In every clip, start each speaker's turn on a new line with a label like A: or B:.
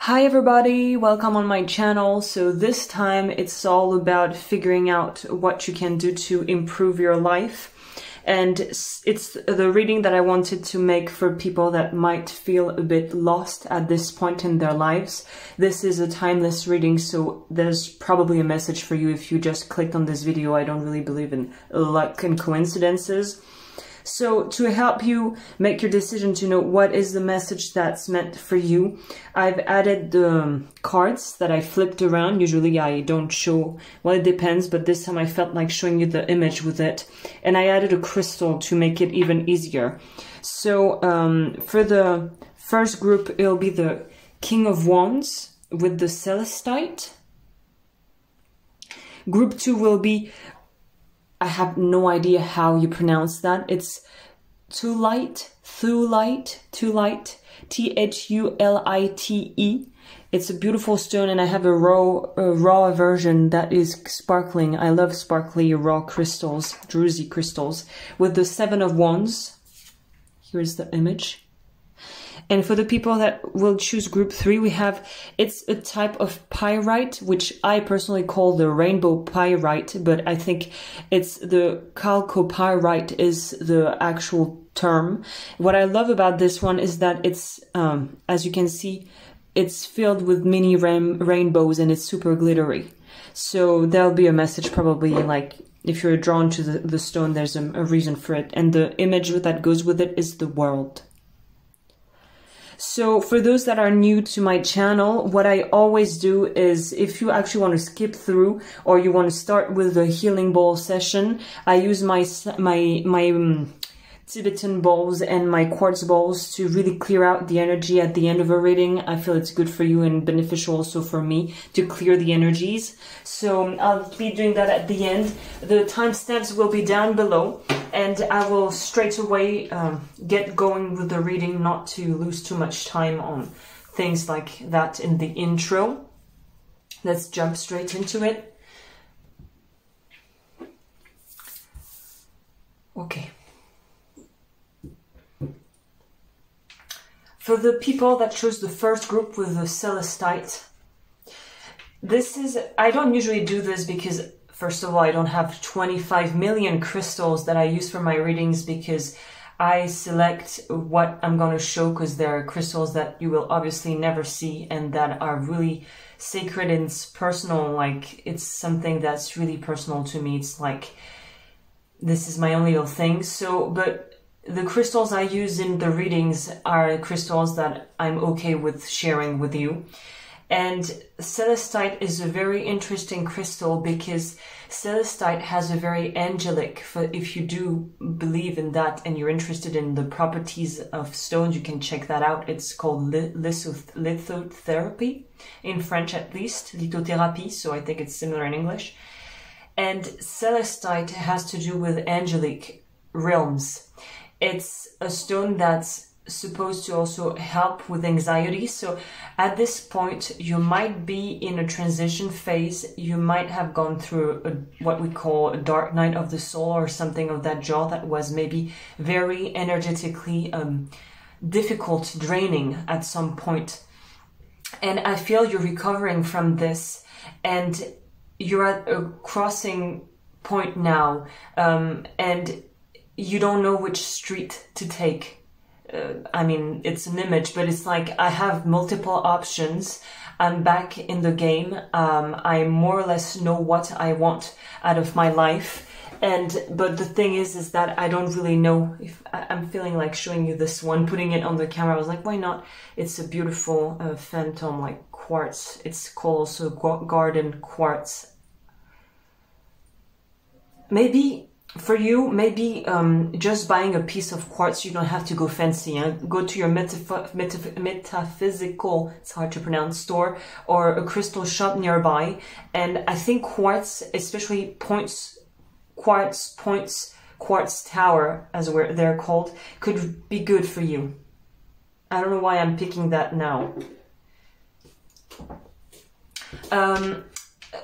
A: Hi everybody, welcome on my channel. So this time it's all about figuring out what you can do to improve your life. And it's the reading that I wanted to make for people that might feel a bit lost at this point in their lives. This is a timeless reading, so there's probably a message for you if you just clicked on this video. I don't really believe in luck and coincidences. So to help you make your decision to know what is the message that's meant for you, I've added the cards that I flipped around. Usually I don't show, well, it depends, but this time I felt like showing you the image with it. And I added a crystal to make it even easier. So for the first group, it'll be the King of Wands with the Celestite. Group 2 will be, I have no idea how you pronounce that. It's Thulite, Thulite, It's a beautiful stone, and I have a raw version that is sparkling. I love sparkly raw crystals, druzy crystals, with the 7 of Wands. Here's the image. And for the people that will choose group 3, we have, it's a type of pyrite, which I personally call the rainbow pyrite, but I think it's the chalcopyrite is the actual term. What I love about this one is that it's, as you can see, it's filled with mini rainbows and it's super glittery. So there'll be a message probably like, if you're drawn to the stone, there's a reason for it. And the image that goes with it is the world. So for those that are new to my channel, what I always do is, if you actually want to skip through or you want to start with the healing bowl session, I use my Tibetan bowls and my quartz bowls to really clear out the energy at the end of a reading. I feel it's good for you and beneficial also for me to clear the energies. So I'll be doing that at the end. The timestamps will be down below, and I will straight away get going with the reading, not to lose too much time on things like that in the intro. Let's jump straight into it. Okay. For the people that chose the first group with the Celestite, this is, I don't usually do this because, first of all, I don't have 25 million crystals that I use for my readings, because I select what I'm going to show because there are crystals that you will obviously never see and that are really sacred and it's personal. Like, it's something that's really personal to me. It's like, this is my own little thing. So, but the crystals I use in the readings are crystals that I'm okay with sharing with you. And Celestite is a very interesting crystal because Celestite has a very angelic, if you do believe in that and you're interested in the properties of stones, you can check that out. It's called lithotherapy, in French at least, lithothérapie, so I think it's similar in English. And Celestite has to do with angelic realms. It's a stone that's supposed to also help with anxiety. So at this point, you might be in a transition phase. You might have gone through what we call a dark night of the soul or something of that genre that was maybe very energetically difficult, draining at some point. And I feel you're recovering from this and you're at a crossing point now, and you don't know which street to take. I mean, it's an image, but it's like I have multiple options. I'm back in the game. I more or less know what I want out of my life. But the thing is that I don't really know if I'm feeling like showing you this one, putting it on the camera. I was like, why not? It's a beautiful phantom, like quartz. It's called also garden quartz. Maybe for you, maybe just buying a piece of quartz, you don't have to go fancy. Huh? Go to your metaphysical, it's hard to pronounce, store or a crystal shop nearby. And I think quartz, especially quartz tower, as they're called, could be good for you. I don't know why I'm picking that now.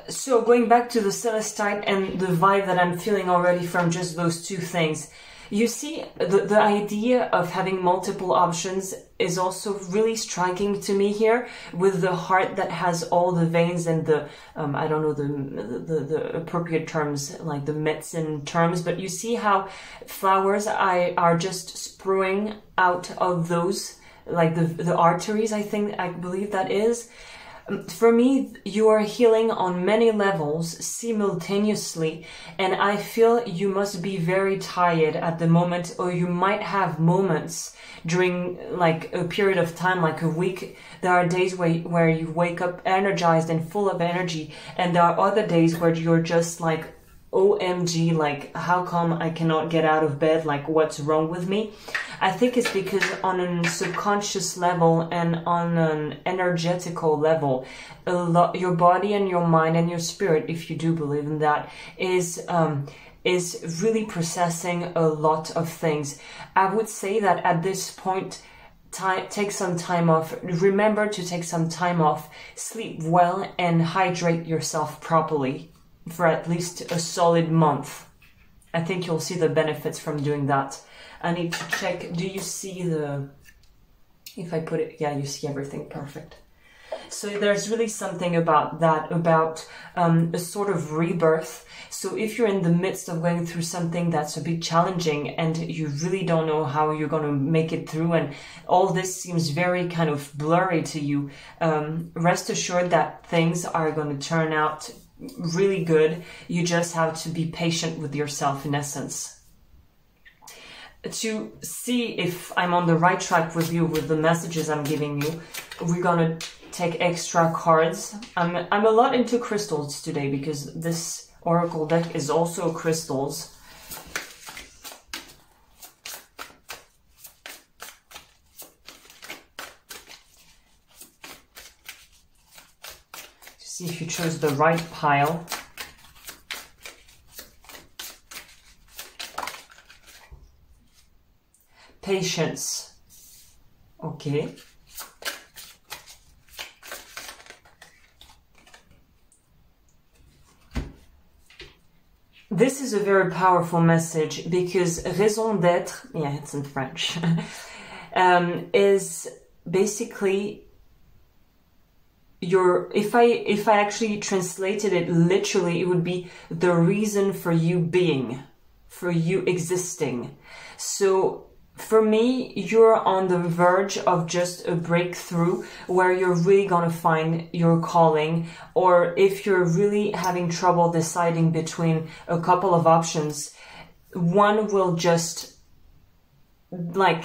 A: So going back to the Celestite and the vibe that I'm feeling already from just those two things, you see the idea of having multiple options is also really striking to me here, with the heart that has all the veins and the I don't know the appropriate terms, like the medicine terms, but you see how flowers are just sprouting out of those, like the arteries, I believe that is. For me, you are healing on many levels simultaneously, and I feel you must be very tired at the moment, or you might have moments during like a period of time, like a week. There are days where you wake up energized and full of energy, and there are other days where you're just like, OMG, like, how come I cannot get out of bed? Like, what's wrong with me? I think it's because on a subconscious level and on an energetical level, your body and your mind and your spirit, if you do believe in that, is really processing a lot of things. I would say that at this point, take some time off. Remember to take some time off, sleep well, and hydrate yourself properly for at least a solid month. I think you'll see the benefits from doing that. I need to check, do you see if I put it, yeah, you see everything perfect. So there's really something about that, about a sort of rebirth. So if you're in the midst of going through something that's a bit challenging and you really don't know how you're going to make it through, and all this seems very kind of blurry to you, rest assured that things are going to turn out really good. You just have to be patient with yourself, in essence. To see if I'm on the right track with you with the messages I'm giving you, we're gonna take extra cards. I'm a lot into crystals today because this oracle deck is also crystals. See if you chose the right pile. Patience. Okay. This is a very powerful message because raison d'être, yeah, it's in French, is basically if I actually translated it literally, it would be the reason for you being, for you existing. So for me, you're on the verge of just a breakthrough where you're really gonna find your calling, or if you're really having trouble deciding between a couple of options, one will just like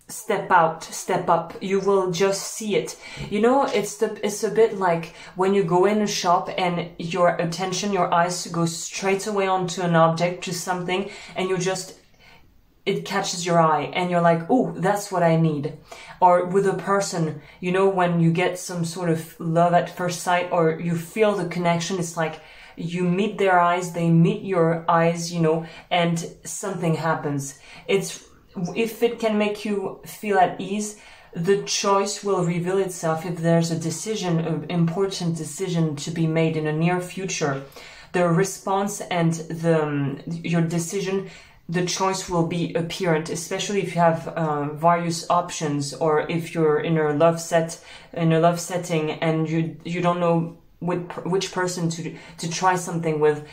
A: step up. You will just see it. You know, it's a bit like when you go in a shop and your attention, your eyes go straight away onto an object, to something, and it catches your eye and you're like, oh, that's what I need. Or with a person, you know, when you get some sort of love at first sight, or you feel the connection, it's like you meet their eyes, they meet your eyes, you know, and something happens. If it can make you feel at ease, the choice will reveal itself. If there's a decision, an important decision to be made in the near future, the response and your decision, the choice will be apparent, especially if you have various options, or if you're in a love setting and you don't know which person to try something with.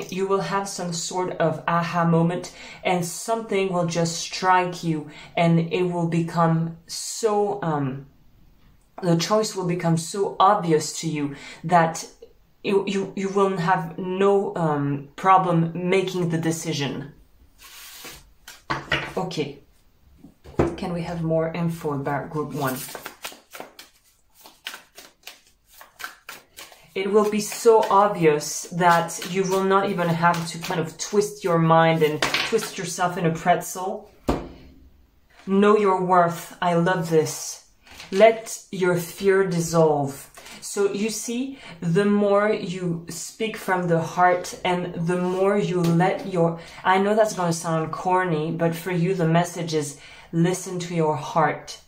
A: You will have some sort of aha moment, and something will just strike you, and it will become so the choice will become so obvious to you that you will have no problem making the decision. Okay, can we have more info about group 1? It will be so obvious that you will not even have to kind of twist your mind and twist yourself in a pretzel. Know your worth. I love this. Let your fear dissolve. So you see, the more you speak from the heart and the more you let I know that's going to sound corny, but for you the message is listen to your heart.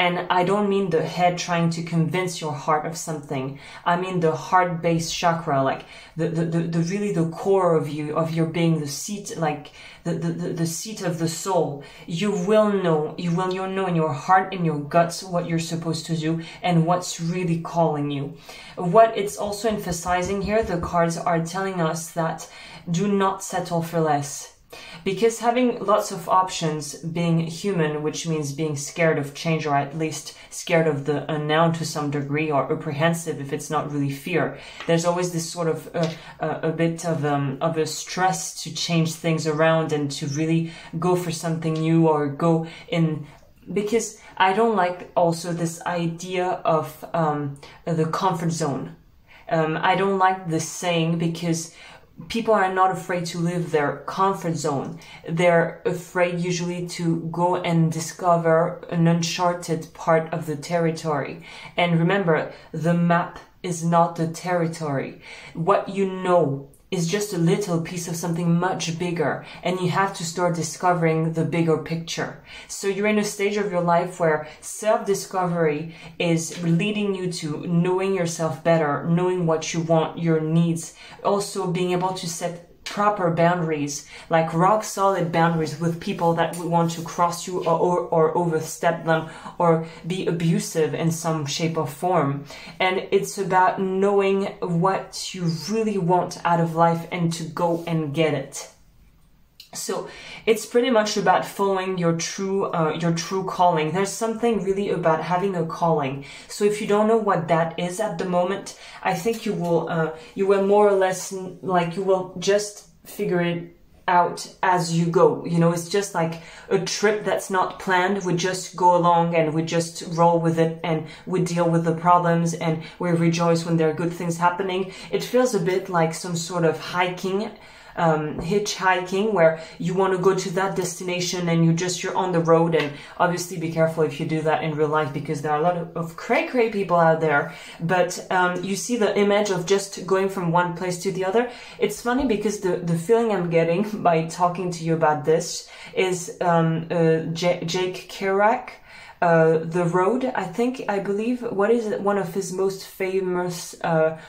A: And I don't mean the head trying to convince your heart of something. I mean the heart base chakra, like the really the core of you, of your being, the seat, like the seat of the soul. You will know, you'll know in your heart, in your guts, what you're supposed to do and what's really calling you. What it's also emphasizing here, the cards are telling us that do not settle for less. Because having lots of options, being human, which means being scared of change, or at least scared of the unknown to some degree, or apprehensive if it's not really fear. There's always this sort of a bit of a stress to change things around and to really go for something new, or go in. Because I don't like also this idea of the comfort zone. I don't like this saying, because people are not afraid to leave their comfort zone. They're afraid usually to go and discover an uncharted part of the territory. And remember, the map is not the territory. What you know is just a little piece of something much bigger, and you have to start discovering the bigger picture. So you're in a stage of your life where self-discovery is leading you to knowing yourself better, knowing what you want, your needs, also being able to set proper boundaries, like rock solid boundaries with people that would want to cross you or overstep them or be abusive in some shape or form. And it's about knowing what you really want out of life and to go and get it. So it's pretty much about following your true calling. There's something really about having a calling. So if you don't know what that is at the moment, I think you will more or less, like, you will just figure it out as you go. You know, it's just like a trip that's not planned. We just go along and we just roll with it, and we deal with the problems, and we rejoice when there are good things happening. It feels a bit like some sort of hiking, hitchhiking, where you want to go to that destination and you're on the road. And obviously be careful if you do that in real life, because there are a lot of cray people out there. But you see the image of just going from one place to the other. It's funny because the feeling I'm getting by talking to you about this is Jake Kerouac, The Road, I believe. What is it? One of his most famous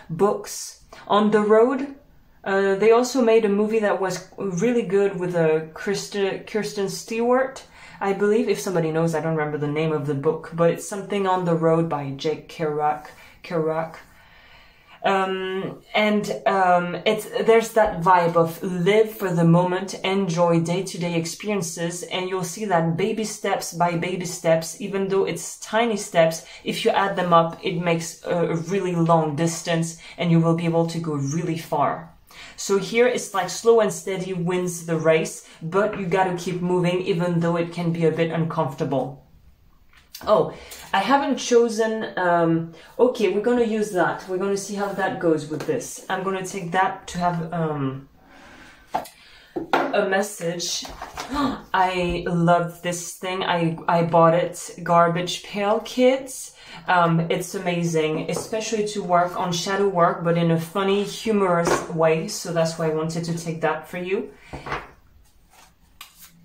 A: books, On the Road. They also made a movie that was really good with Kristen Stewart, I believe. If somebody knows, I don't remember the name of the book, but it's something On the Road by Jake Kerouac. There's that vibe of live for the moment, enjoy day-to-day experiences, and you'll see that baby steps by baby steps, even though it's tiny steps, if you add them up, it makes a really long distance, and you will be able to go really far. So here it's like slow and steady wins the race, but you gotta keep moving even though it can be a bit uncomfortable. Oh, I haven't chosen, okay, we're gonna use that. We're gonna see how that goes with this. I'm gonna take that to have a message. I love this thing. I bought it, Garbage Pail Kids. It's amazing, especially to work on shadow work, but in a funny, humorous way. So that's why I wanted to take that for you.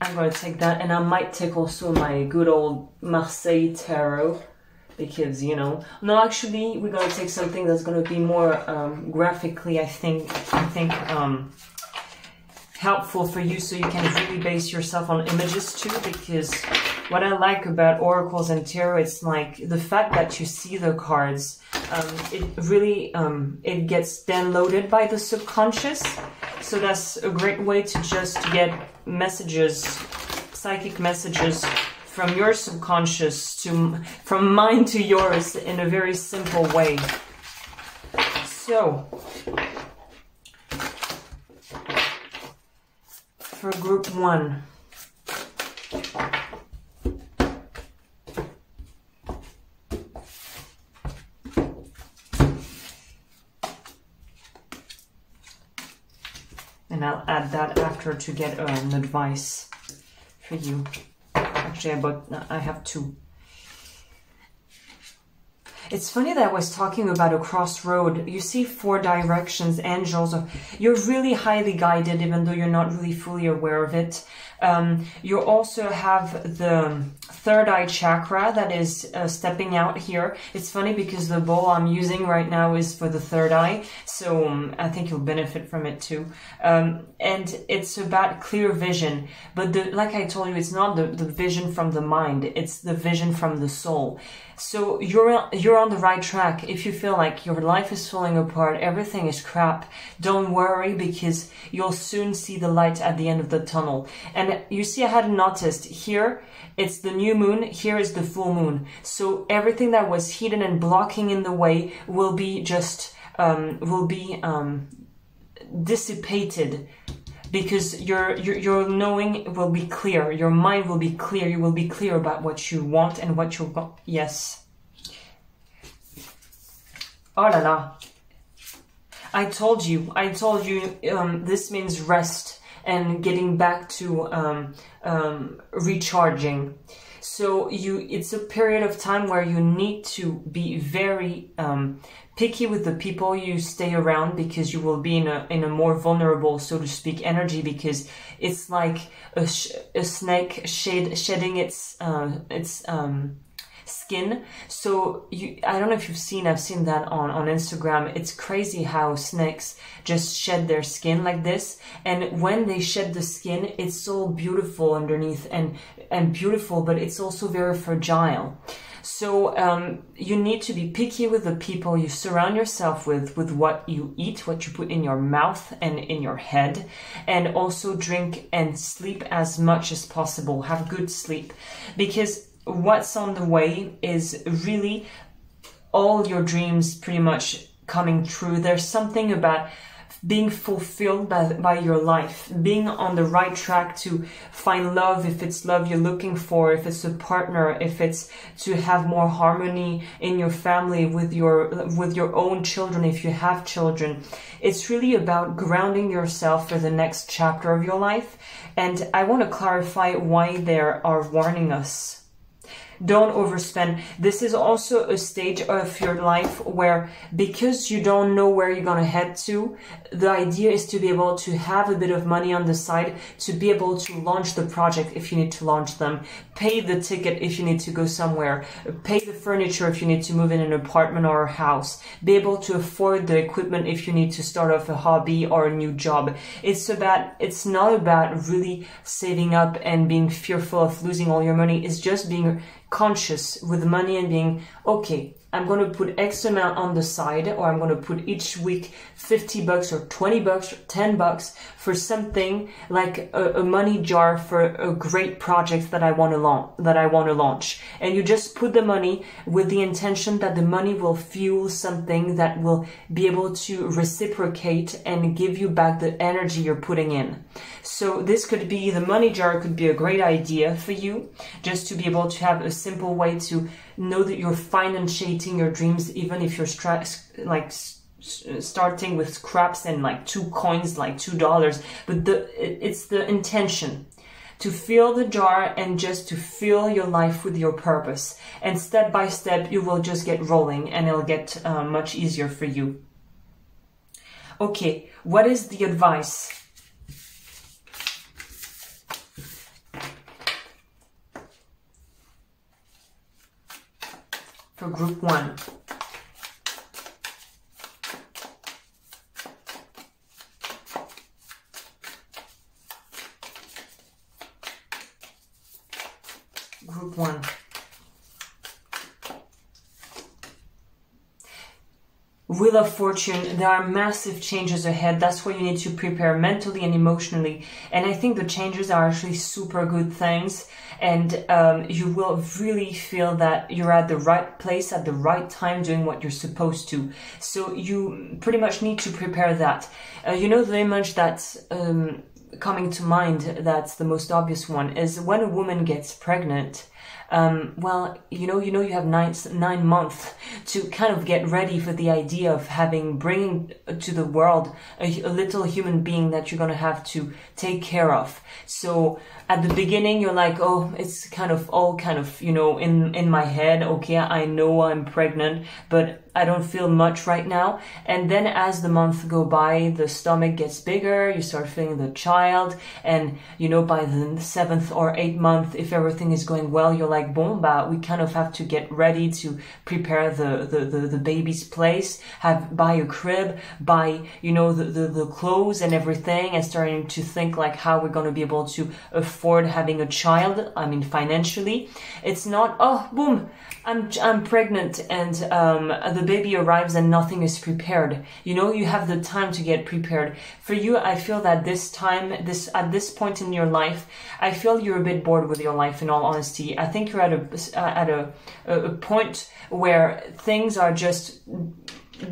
A: I'm going to take that, and I might take also my good old Marseille Tarot, because, you know, no, actually, we're going to take something that's going to be more graphically, I think, helpful for you, so you can really base yourself on images too. Because what I like about oracles and tarot, it's like the fact that you see the cards, it really it gets downloaded by the subconscious. So that's a great way to just get messages, psychic messages from your subconscious from mine to yours in a very simple way. So for group 1, and I'll add that after to get an advice for you. Actually, I have 2. It's funny that I was talking about a crossroad. You see 4 directions, angels. You're really highly guided, even though you're not really fully aware of it. You also have the third eye chakra that is stepping out here. It's funny because the bowl I'm using right now is for the third eye, so I think you'll benefit from it too. And it's about clear vision, but like I told you, it's not the vision from the mind, it's the vision from the soul. So you're on the right track. If you feel like your life is falling apart, everything is crap, don't worry, because you'll soon see the light at the end of the tunnel. And you see, I hadn't noticed, here it's the new moon, here is the full moon. So everything that was hidden and blocking in the way will be just dissipated, because your knowing will be clear, your mind will be clear, you will be clear about what you want and what you want. Yes. Oh la la. I told you, this means rest and getting back to recharging. So it's a period of time where you need to be very picky with the people you stay around, because you will be in a more vulnerable, so to speak, energy, because it's like a snake shedding its skin. So I don't know if I've seen that on Instagram. It's crazy how snakes just shed their skin like this, and when they shed the skin, it's so beautiful underneath and beautiful, but it's also very fragile. So you need to be picky with the people you surround yourself with what you eat, what you put in your mouth and in your head, and also drink and sleep as much as possible. Have good sleep, because what's on the way is really all your dreams pretty much coming true. There's something about being fulfilled by your life, being on the right track to find love, if it's love you're looking for, if it's a partner, if it's to have more harmony in your family, with your own children, if you have children. It's really about grounding yourself for the next chapter of your life. And I want to clarify why they are warning us. Don't overspend. This is also a stage of your life where, because you don't know where you're going to head to, the idea is to be able to have a bit of money on the side to be able to launch the project if you need to launch them, pay the ticket if you need to go somewhere, pay the furniture if you need to move in an apartment or a house, be able to afford the equipment if you need to start off a hobby or a new job. It's not about really saving up and being fearful of losing all your money. It's just being conscious with money and being, okay, I'm going to put X amount on the side, or I'm going to put each week $50 or $20 or $10 for something like a money jar for a great project that I want to launch. And you just put the money with the intention that the money will fuel something that will be able to reciprocate and give you back the energy you're putting in. So this could be, the money jar could be a great idea for you, just to be able to have a simple way to know that you're financiating your dreams, even if you're starting with scraps and like 2 coins, like $2. But it's the intention to fill the jar and just to fill your life with your purpose. And step by step, you will just get rolling, and it'll get much easier for you. Okay, what is the advice? For group 1. Group 1. Wheel of Fortune, there are massive changes ahead. That's why you need to prepare mentally and emotionally. And I think the changes are actually super good things. And you will really feel that you're at the right place at the right time doing what you're supposed to. So you pretty much need to prepare that. You know, the image that's coming to mind, that's the most obvious one, is when a woman gets pregnant. Well, you have 9 months to kind of get ready for the idea of bringing to the world a little human being that you're going to have to take care of. So at the beginning, you're like, oh, it's all kind of, in my head. Okay, I know I'm pregnant, but I don't feel much right now. And then as the month go by, the stomach gets bigger, you start feeling the child, and you know, by the 7th or 8th month, if everything is going well, you're like, boom, bah, we kind of have to get ready to prepare the baby's place, buy a crib, buy, you know, the clothes and everything, and starting to think like how we're going to be able to afford having a child. I mean, financially, it's not, oh, boom, I'm pregnant and the baby arrives and nothing is prepared. You know, you have the time to get prepared. For you, I feel that at this point in your life, I feel you're a bit bored with your life, in all honesty. I think you're at a point where things are just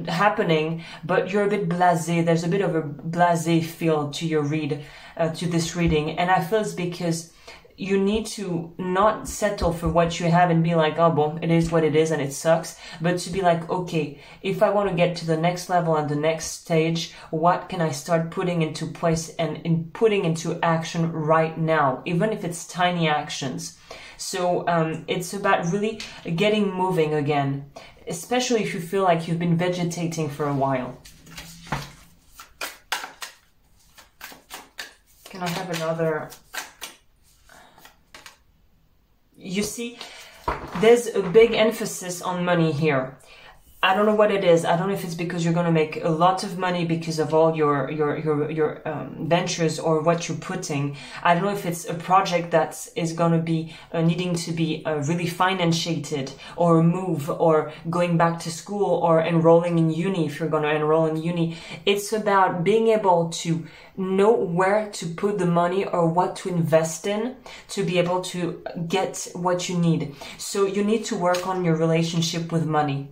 A: happening, but you're a bit blasé. There's a bit of a blasé feel to your to this reading. And I feel it's because you need to not settle for what you have and be like, oh, boom, it is what it is and it sucks. But to be like, okay, if I want to get to the next level and the next stage, what can I start putting into place and putting into action right now, even if it's tiny actions. So it's about really getting moving again, especially if you feel like you've been vegetating for a while. Can I have another? You see, there's a big emphasis on money here. I don't know what it is. I don't know if it's because you're going to make a lot of money because of all your ventures or what you're putting. I don't know if it's a project that is going to be needing to be really financiated, or a move, or going back to school, or enrolling in uni if you're going to enroll in uni. It's about being able to know where to put the money or what to invest in to be able to get what you need. So you need to work on your relationship with money.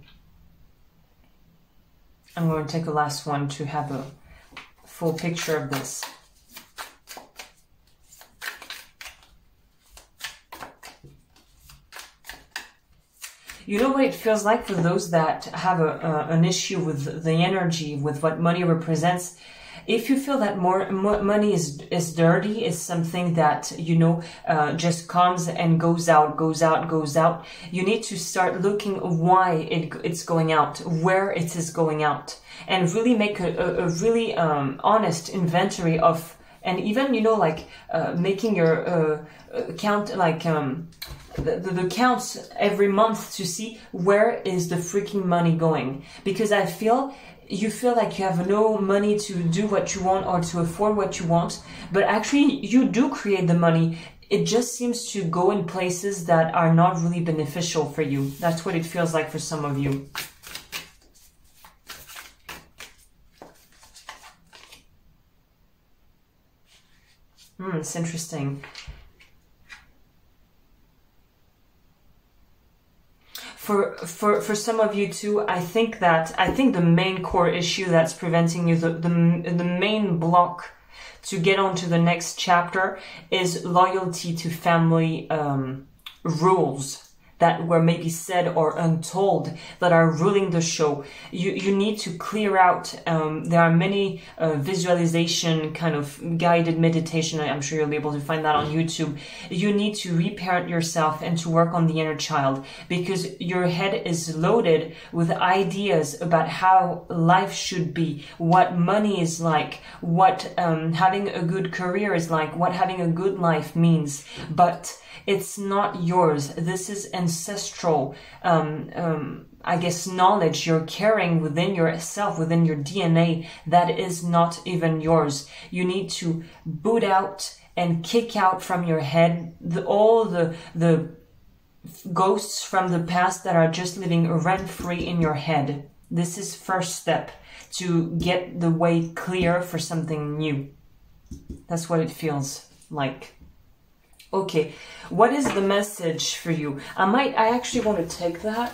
A: I'm going to take a last one to have a full picture of this. You know what it feels like for those that have an issue with the energy, with what money represents? If you feel that more money is dirty, is something that, you know, just comes and goes out, you need to start looking why it's going out, where it is going out, and really make a really honest inventory of, and even, you know, like making your count, like the counts every month to see where is the freaking money going. Because I feel you feel like you have no money to do what you want or to afford what you want, but actually you do create the money. It just seems to go in places that are not really beneficial for you. That's what it feels like for some of you. It's interesting. For some of you too, I think the main core issue that's preventing you, the main block to get on to the next chapter is loyalty to family rules that were maybe said or untold that are ruling the show. You need to clear out, there are many visualization kind of guided meditation, I'm sure you'll be able to find that on YouTube. You need to reparent yourself and to work on the inner child, because your head is loaded with ideas about how life should be, what money is like, what having a good career is like, what having a good life means, but it's not yours. This is ancestral, I guess, knowledge you're carrying within yourself, within your DNA, that is not even yours. You need to boot out and kick out from your head all the ghosts from the past that are just living rent-free in your head. This is first step to get the way clear for something new. That's what it feels like. Okay, what is the message for you? I actually want to take that.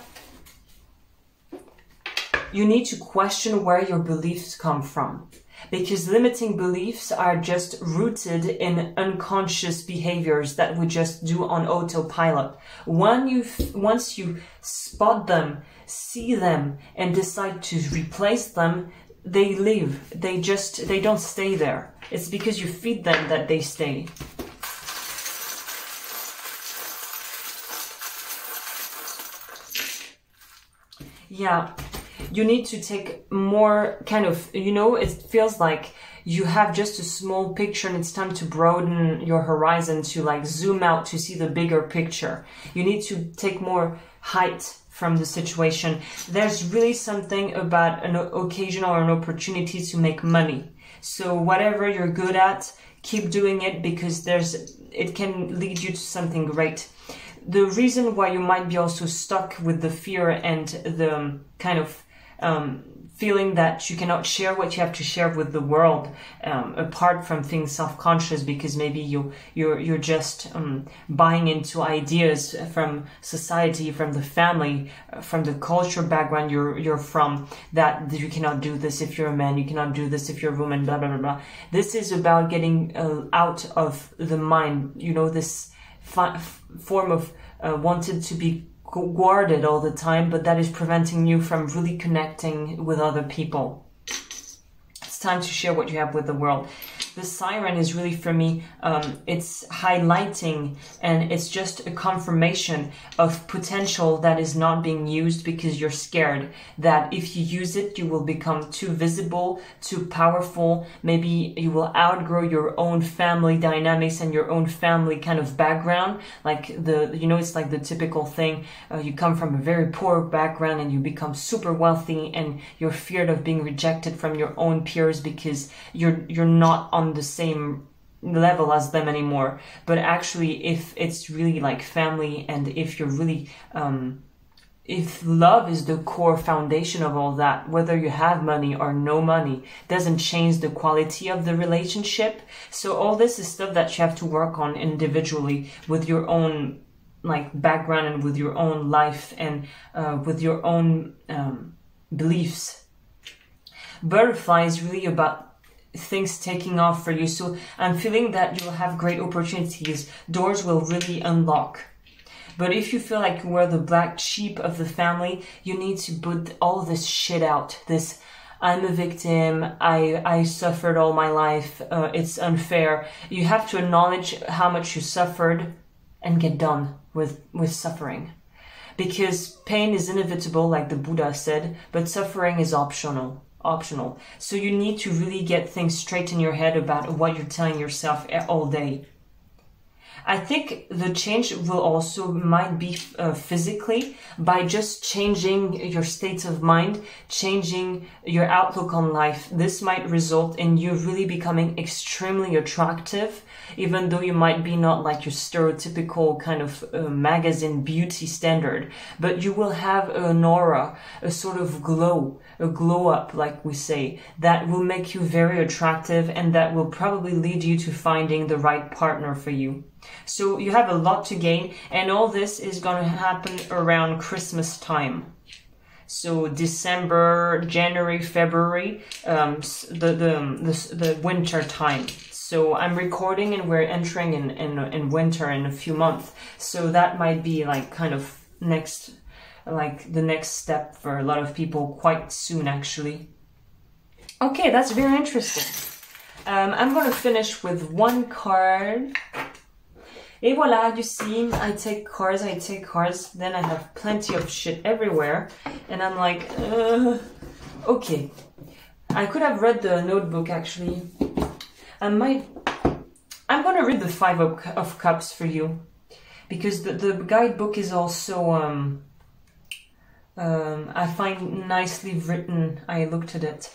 A: You need to question where your beliefs come from, because limiting beliefs are just rooted in unconscious behaviors that we just do on autopilot. Once you spot them, see them, and decide to replace them, they leave. They don't stay there. It's because you feed them that they stay. Yeah, You need to take more kind of, you know, it feels like you have just a small picture and it's time to broaden your horizon, to like zoom out to see the bigger picture. You need to take more height from the situation. There's really something about an occasional or an opportunity to make money. So whatever you're good at, keep doing it, because it can lead you to something great. The reason why you might be also stuck with the fear and the kind of feeling that you cannot share what you have to share with the world, apart from feeling self-conscious because maybe you're just buying into ideas from society, from the family, from the culture background you're from, that you cannot do this if you're a man, you cannot do this if you're a woman, blah blah blah blah. This is about getting out of the mind, you know, this form of wanted to be guarded all the time, but that is preventing you from really connecting with other people. It's time to share what you have with the world. The siren is really, for me, it's highlighting, and it's just a confirmation of potential that is not being used because you're scared that if you use it, you will become too visible, too powerful. Maybe you will outgrow your own family dynamics and your own family kind of background. Like you know, it's like the typical thing. You come from a very poor background and you become super wealthy, and you're feared of being rejected from your own peers because you're not on the same level as them anymore. But actually, if it's really like family, and if you're really if love is the core foundation of all that, whether you have money or no money, doesn't change the quality of the relationship. So all this is stuff that you have to work on individually with your own like background and with your own life and with your own beliefs. Butterfly is really about things taking off for you. So I'm feeling that you'll have great opportunities. Doors will really unlock. But if you feel like you were the black sheep of the family, you need to put all this shit out. This, I'm a victim, I suffered all my life, it's unfair. You have to acknowledge how much you suffered and get done with suffering. Because pain is inevitable, like the Buddha said, but suffering is optional. So you need to really get things straight in your head about what you're telling yourself all day. I think the change will also might be physically, by just changing your state of mind, changing your outlook on life. This might result in you really becoming extremely attractive, even though you might be not like your stereotypical kind of magazine beauty standard, but you will have an aura, a sort of glow, a glow up, like we say, that will make you very attractive, and that will probably lead you to finding the right partner for you. So you have a lot to gain, and all this is going to happen around Christmas time. So December, January, February, the winter time. So I'm recording and we're entering in winter in a few months. So that might be like kind of next, like the next step for a lot of people quite soon, actually. Okay, that's very interesting. I'm going to finish with one card. Et voila, you see, I take cards, then I have plenty of shit everywhere, and I'm like, okay. I could have read the notebook, actually. I'm gonna read the Five of Cups for you, because the guidebook is also, I find nicely written. I looked at it.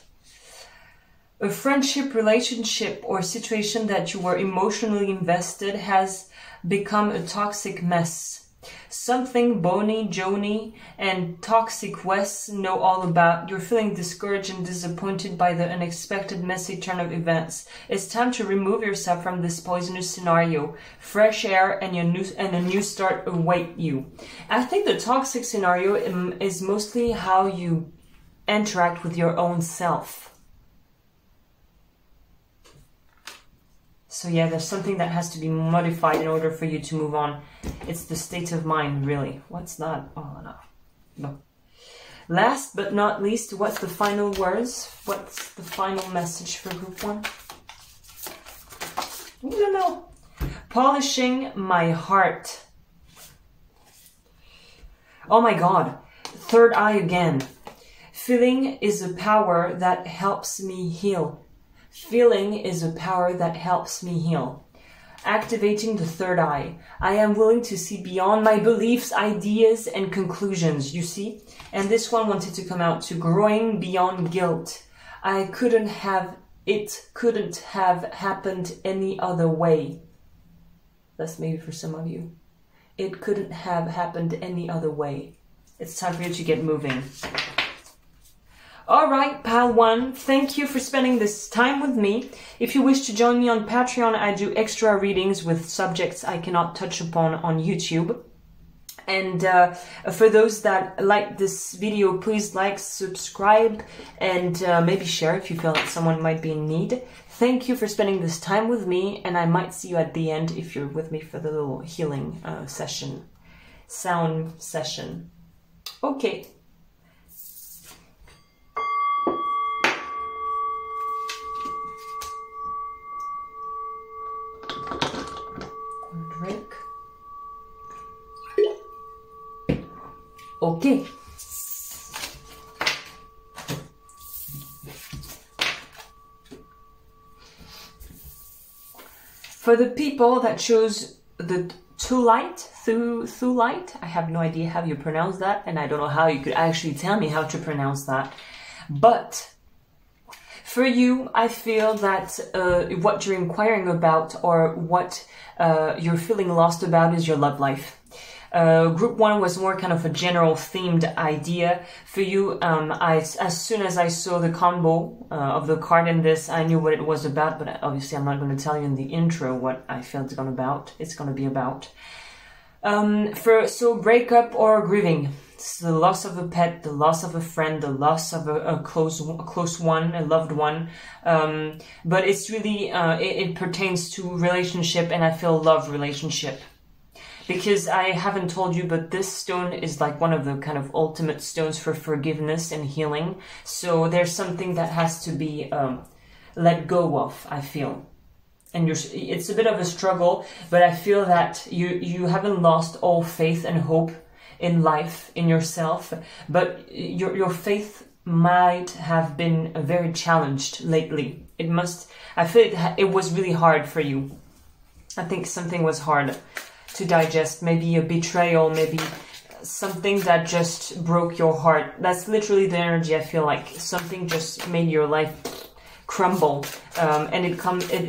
A: A friendship, relationship, or situation that you were emotionally invested has become a toxic mess. Something Bonnie, Joni, and Toxic Wes know all about. You're feeling discouraged and disappointed by the unexpected messy turn of events. It's time to remove yourself from this poisonous scenario. Fresh air and a new start await you. I think the toxic scenario is mostly how you interact with your own self. So yeah, there's something that has to be modified in order for you to move on. It's the state of mind, really. What's that? Oh, no. Last but not least, what's the final words? What's the final message for group 1? I don't know. Polishing my heart. Oh my God. Third eye again. Feeling is a power that helps me heal. Feeling is a power that helps me heal. Activating the third eye. I am willing to see beyond my beliefs, ideas, and conclusions, you see? And this one wanted to come out to growing beyond guilt. It couldn't have happened any other way. That's maybe for some of you. It couldn't have happened any other way. It's time for you to get moving. All right, pile one, thank you for spending this time with me. If you wish to join me on Patreon, I do extra readings with subjects I cannot touch upon on YouTube. And for those that like this video, please like, subscribe, and maybe share if you feel that someone might be in need. Thank you for spending this time with me, and I might see you at the end if you're with me for the little healing session, sound session. Okay. Drink. Okay. For the people that chose the Thulite, I have no idea how you pronounce that, and I don't know how you could actually tell me how to pronounce that. But for you, I feel that what you're inquiring about, or what you're feeling lost about, is your love life. Group 1 was more kind of a general themed idea. For you, as soon as I saw the combo of the card in this, I knew what it was about, but obviously I'm not going to tell you in the intro what I felt it's going to be about. So breakup or grieving. It's the loss of a pet, the loss of a friend, the loss of a close one, a loved one. But it's really, it pertains to relationship, and I feel love relationship. Because I haven't told you, but this stone is like one of the kind of ultimate stones for forgiveness and healing. So there's something that has to be let go of, I feel. And it's a bit of a struggle, but I feel that you haven't lost all faith and hope in life, in yourself, but your faith might have been very challenged lately. I feel it was really hard for you. I think something was hard to digest, maybe a betrayal, maybe something that just broke your heart. That's literally the energy. I feel like something just made your life crumble, and it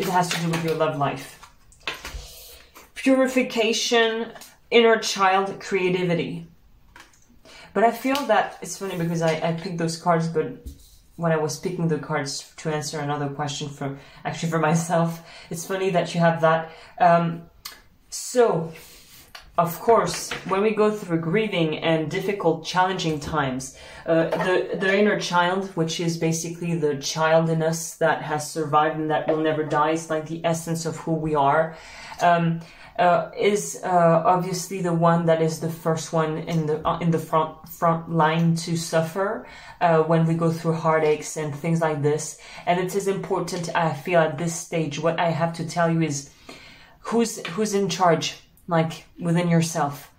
A: has to do with your love life. Purification, inner child, creativity. But I feel that it's funny because I picked those cards, but when I was picking the cards to answer another question for myself, it's funny that you have that. So, of course, when we go through grieving and difficult, challenging times, the inner child, which is basically the child in us that has survived and that will never die, is like the essence of who we are, is obviously the one that is the first one in the front line to suffer when we go through heartaches and things like this. And it is important, I feel, at this stage. What I have to tell you is who's in charge, like within yourself.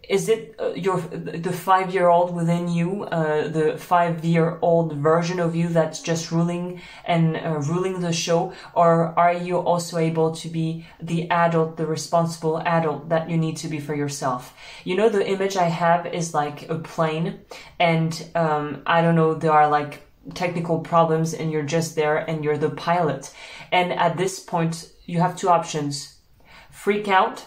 A: Is it the 5-year-old within you, the 5-year-old version of you that's just ruling the show, or are you also able to be the adult, the responsible adult that you need to be for yourself? You know, the image I have is like a plane, and I don't know, there are like technical problems, and you're just there and you're the pilot. And at this point, you have two options: freak out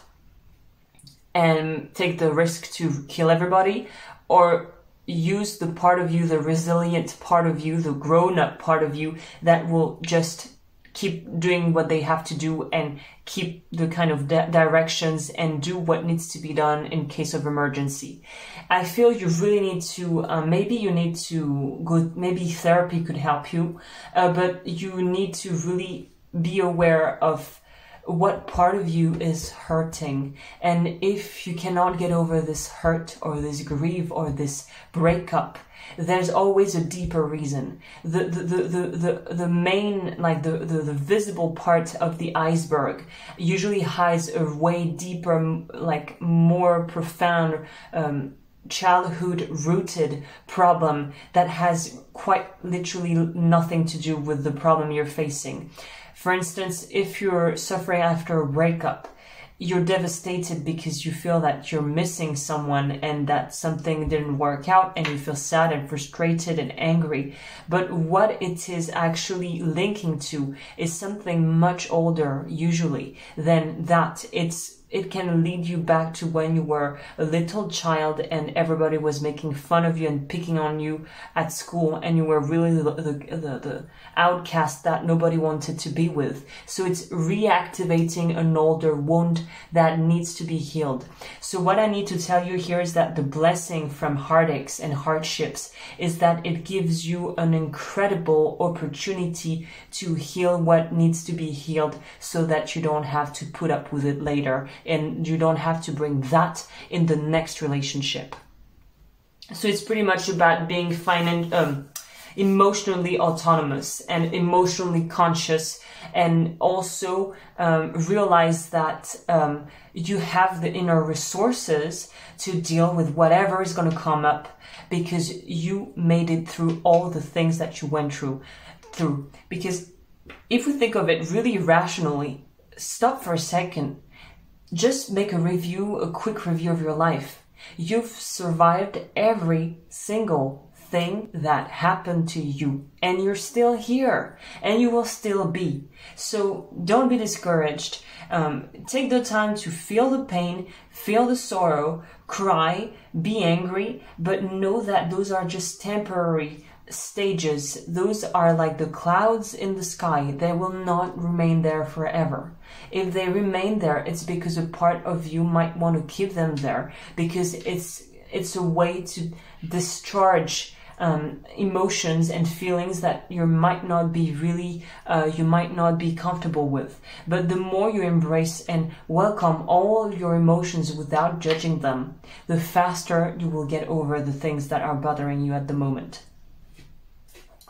A: and take the risk to kill everybody, or use the part of you, the resilient part of you, the grown-up part of you that will just keep doing what they have to do and keep the kind of directions and do what needs to be done in case of emergency. I feel you really need to, maybe you need to go, maybe therapy could help you, but you need to really be aware of what part of you is hurting. And if you cannot get over this hurt or this grief or this breakup, there's always a deeper reason. The main, like the visible part of the iceberg usually hides a way deeper, like more profound childhood rooted problem that has quite literally nothing to do with the problem you're facing. For instance, if you're suffering after a breakup, you're devastated because you feel that you're missing someone and that something didn't work out, and you feel sad and frustrated and angry. But what it is actually linking to is something much older, usually, than that. It can lead you back to when you were a little child and everybody was making fun of you and picking on you at school, and you were really the outcast that nobody wanted to be with. So it's reactivating an older wound that needs to be healed. So what I need to tell you here is that the blessing from heartaches and hardships is that it gives you an incredible opportunity to heal what needs to be healed, so that you don't have to put up with it later, and you don't have to bring that in the next relationship. So it's pretty much about being emotionally autonomous and emotionally conscious, and also realize that you have the inner resources to deal with whatever is going to come up, because you made it through all the things that you went through. Because if we think of it really rationally, stop for a second. Just make a quick review of your life. You've survived every single thing that happened to you, and you're still here, and you will still be. So don't be discouraged. Take the time to feel the pain, feel the sorrow, cry, be angry, but know that those are just temporary stages. Those are like the clouds in the sky. They will not remain there forever. If they remain there, it's because a part of you might want to keep them there, because it's a way to discharge emotions and feelings that you might not be comfortable with. But the more you embrace and welcome all your emotions without judging them, the faster you will get over the things that are bothering you at the moment.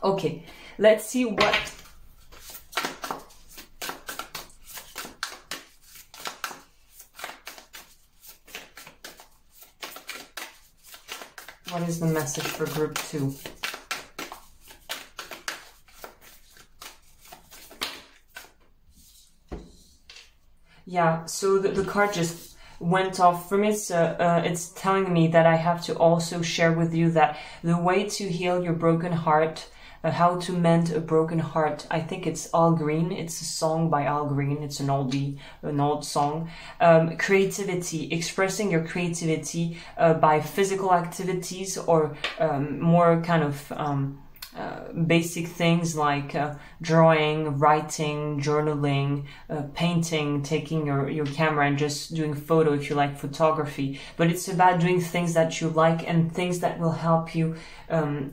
A: Okay, let's see what is the message for group 2. Yeah, so the card just went off. For me, it's telling me that I have to also share with you that the way to heal your broken heart, how to mend a broken heart. I think it's Al Green. It's a song by Al Green. It's an old song. Creativity, expressing your creativity by physical activities, or more kind of basic things like drawing, writing, journaling, painting, taking your camera and just doing photo if you like photography. But it's about doing things that you like and things that will help you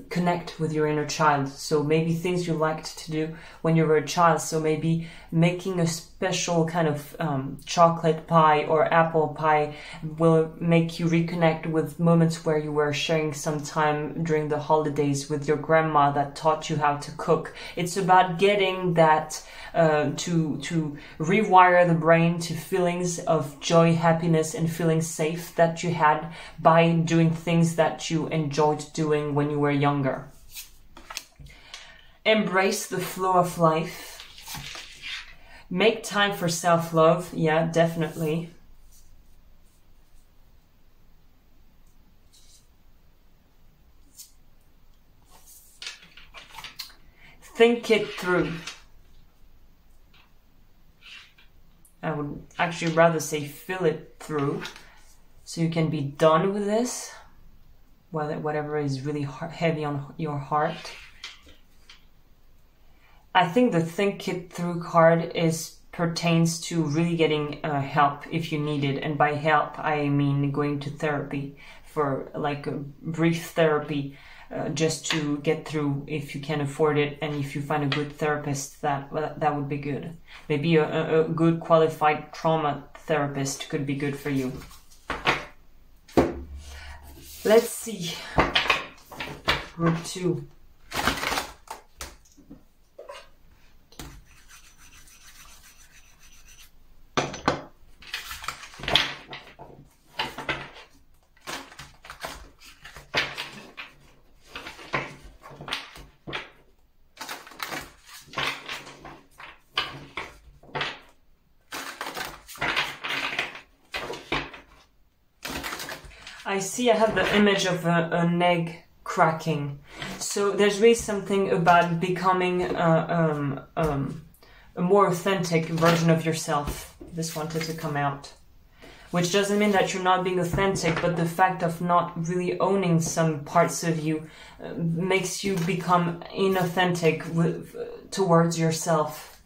A: connect with your inner child. So maybe things you liked to do when you were a child. So maybe making a special kind of chocolate pie or apple pie will make you reconnect with moments where you were sharing some time during the holidays with your grandma that taught you how to cook. It's about getting that to rewire the brain to feelings of joy, happiness, and feeling safe that you had by doing things that you enjoyed doing when you were younger. Embrace the flow of life. Make time for self-love. Yeah, definitely. Think it through. I would actually rather say feel it through, so you can be done with this, whatever is really heavy on your heart. I think the think it through card pertains to really getting help if you need it. And by help, I mean going to therapy, for like a brief therapy, just to get through if you can afford it. And if you find a good therapist, that would be good. Maybe a good qualified trauma therapist could be good for you. Let's see. Group 2. I have the image of an egg cracking. So there's really something about becoming a more authentic version of yourself. This wanted to come out. Which doesn't mean that you're not being authentic, but the fact of not really owning some parts of you makes you become inauthentic towards yourself.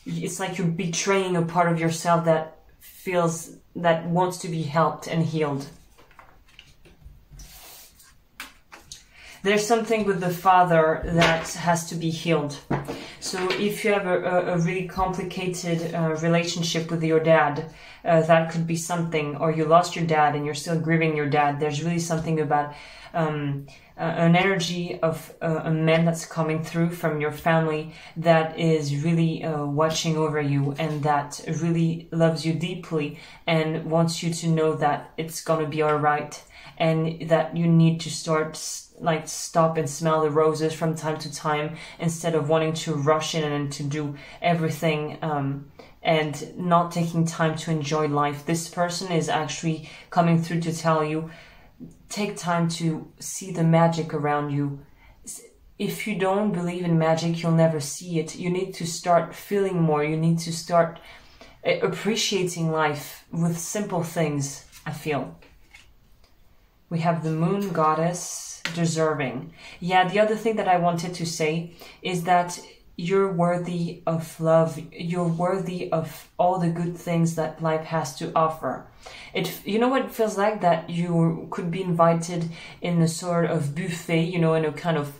A: It's like you're betraying a part of yourself that wants to be helped and healed. There's something with the father that has to be healed. So if you have a really complicated relationship with your dad, that could be something, or you lost your dad and you're still grieving your dad, there's really something about an energy of a man that's coming through from your family that is really watching over you and that really loves you deeply and wants you to know that it's gonna be all right, and that you need to stop and smell the roses from time to time instead of wanting to rush in and to do everything and not taking time to enjoy life. This person is actually coming through to tell you, take time to see the magic around you. If you don't believe in magic, you'll never see it. You need to start feeling more. You need to start appreciating life with simple things, I feel. We have the moon goddess, deserving. Yeah, the other thing that I wanted to say is that you're worthy of love. You're worthy of all the good things that life has to offer. You know what it feels like? That you could be invited in a sort of buffet, you know, in a kind of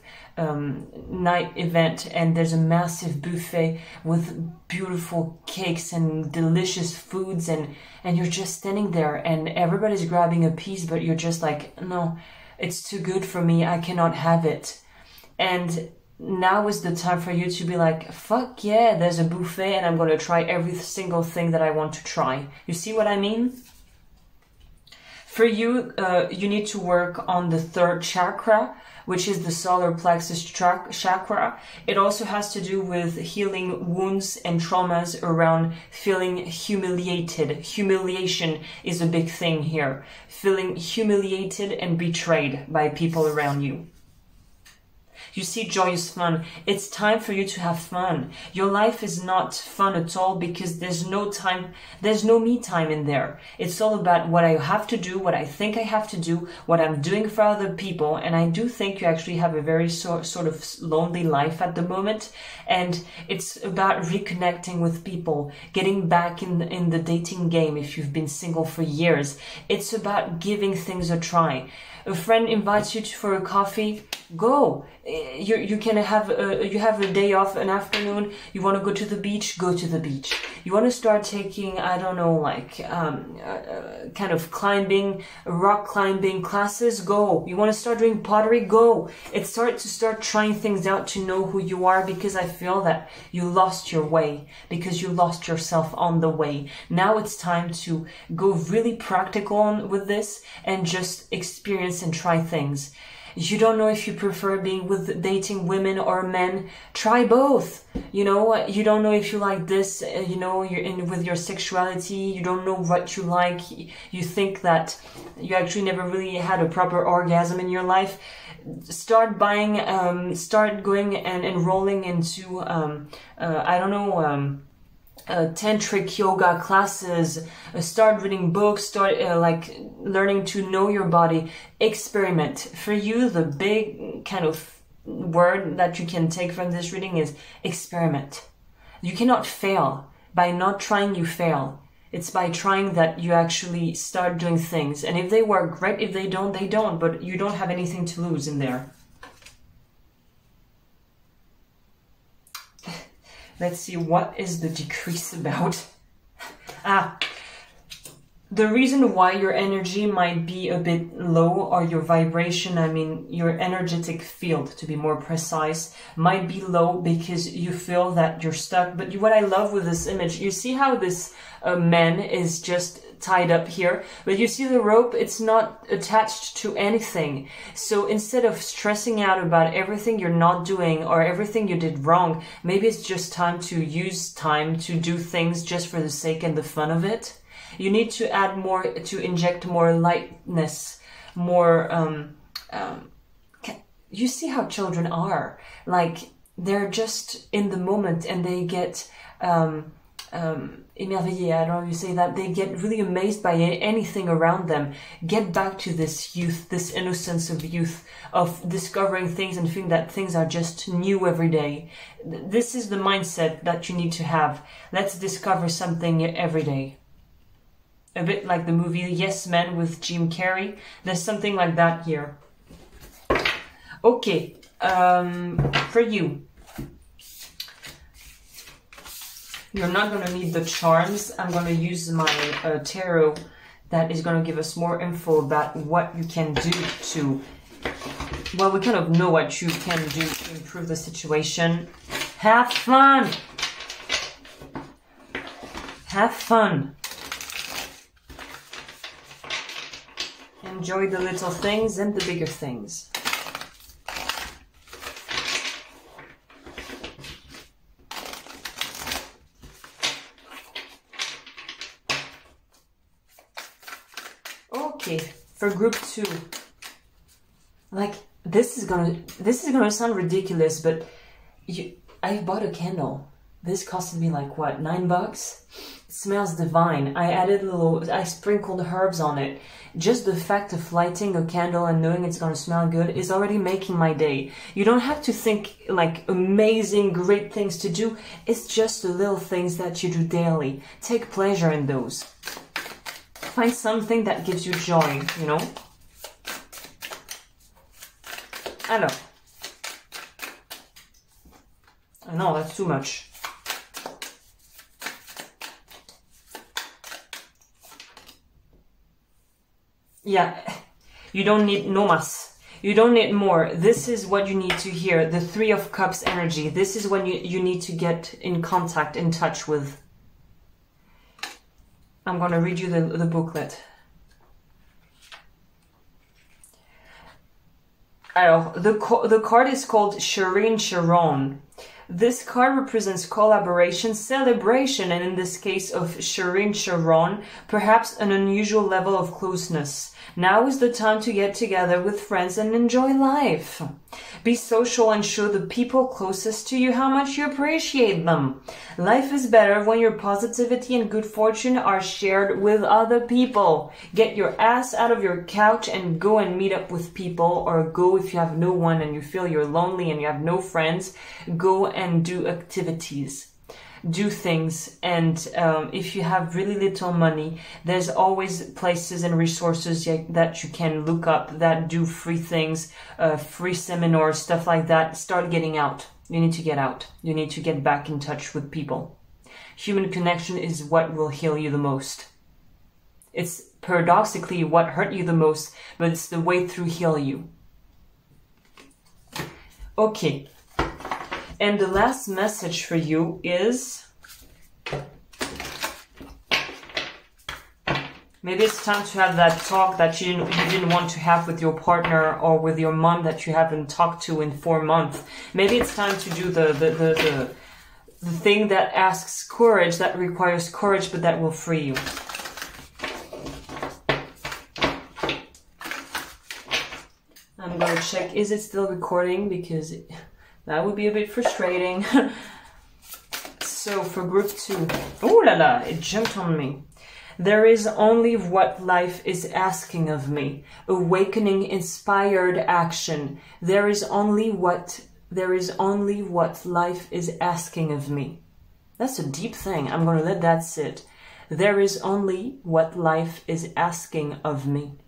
A: night event, and there's a massive buffet with beautiful cakes and delicious foods, and you're just standing there and everybody's grabbing a piece, but you're just like, no, it's too good for me, I cannot have it. And now is the time for you to be like, fuck yeah, there's a buffet and I'm going to try every single thing that I want to try. You see what I mean? For you, you need to work on the third chakra, which is the solar plexus chakra. It also has to do with healing wounds and traumas around feeling humiliated. Humiliation is a big thing here. Feeling humiliated and betrayed by people around you. You see joyous fun. It's time for you to have fun. Your life is not fun at all because there's no time, there's no me time in there. It's all about what I have to do, what I think I have to do, what I'm doing for other people. And I do think you actually have a very sort of lonely life at the moment. And it's about reconnecting with people, getting back in the dating game if you've been single for years. It's about giving things a try. A friend invites you for a coffee, go. You can have you have a day off, an afternoon. You want to go to the beach, go to the beach. You want to start taking, I don't know, like kind of climbing, rock climbing classes, go. You want to start doing pottery, go. It's to start trying things out to know who you are, because I feel that you lost your way, because you lost yourself on the way. Now it's time to go really practical with this and just experience and try things. You don't know if you prefer being with dating women or men, try both. You know, you don't know if you like this, you know, you're in with your sexuality, you don't know what you like, you think that you actually never really had a proper orgasm in your life. Start buying, start going and enrolling into, I don't know, tantric yoga classes, start reading books, start like learning to know your body, experiment. For you, the big kind of word that you can take from this reading is experiment. You cannot fail. By not trying, you fail. It's by trying that you actually start doing things. And if they work, great. If they don't, they don't. But you don't have anything to lose in there. Let's see, what is the decrease about? The reason why your energy might be a bit low, or your vibration, I mean your energetic field to be more precise, might be low because you feel that you're stuck. But what I love with this image, you see how this man is just tied up here, but you see the rope, it's not attached to anything. So instead of stressing out about everything you're not doing or everything you did wrong, maybe it's just time to use time to do things just for the sake and the fun of it. You need to add more, to inject more lightness, more, you see how children are, like they're just in the moment and they get émerveillé, I don't know how you say that, they get really amazed by anything around them. Get back to this youth, this innocence of youth, of discovering things and feeling that things are just new every day. This is the mindset that you need to have. Let's discover something every day. A bit like the movie Yes Man with Jim Carrey. There's something like that here. Okay, for you. You're not going to need the charms. I'm going to use my tarot that is going to give us more info about what you can do to... Well, we kind of know what you can do to improve the situation. Have fun! Have fun! Enjoy the little things and the bigger things. Okay, for group 2, like this is gonna sound ridiculous, but I bought a candle. This costed me like what, $9? It smells divine. I sprinkled herbs on it. Just the fact of lighting a candle and knowing it's gonna smell good is already making my day. You don't have to think like amazing, great things to do. It's just the little things that you do daily. Take pleasure in those. Find something that gives you joy, you know? Alors. No, that's too much. Yeah, you don't need no mas. You don't need more. This is what you need to hear. The 3 of Cups energy. This is when you need to get in contact, in touch with. I'm going to read you the booklet. Alors, the card is called Shireen Sharon. This card represents collaboration, celebration, and in this case of Shireen Sharon, perhaps an unusual level of closeness. Now is the time to get together with friends and enjoy life. Be social and show the people closest to you how much you appreciate them. Life is better when your positivity and good fortune are shared with other people. Get your ass out of your couch and go and meet up with people, or go if you have no one and you feel you're lonely and you have no friends, go and do activities. Do things, and if you have really little money, there's always places and resources that you can look up that do free things, free seminars, stuff like that. Start getting out. You need to get out. You need to get back in touch with people. Human connection is what will heal you the most. It's paradoxically what hurt you the most, but it's the way through heal you. Okay. And the last message for you is, maybe it's time to have that talk that you didn't want to have with your partner or with your mom that you haven't talked to in 4 months. Maybe it's time to do the thing that asks courage, that requires courage, but that will free you. I'm going to check, is it still recording? Because that would be a bit frustrating. So for group 2, oh la la, it jumped on me. There is only what life is asking of me. Awakening inspired action. There is only what life is asking of me. That's a deep thing. I'm going to let that sit. There is only what life is asking of me.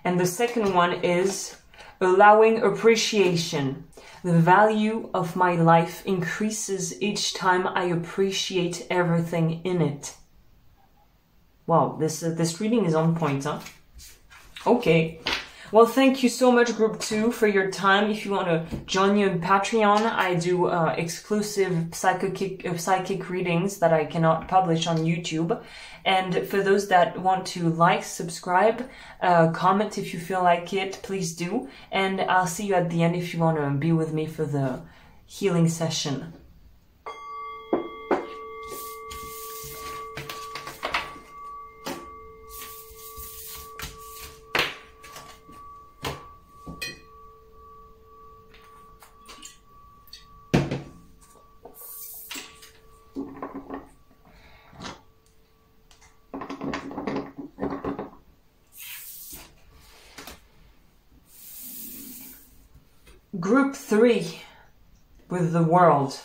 A: And the second one is allowing appreciation. The value of my life increases each time I appreciate everything in it. Wow, this reading is on point, huh? Okay. Well, thank you so much, Group 2, for your time. If you want to join me on Patreon, I do exclusive psychic readings that I cannot publish on YouTube. And for those that want to like, subscribe, comment if you feel like it, please do. And I'll see you at the end if you want to be with me for the healing session. Group 3 with the world.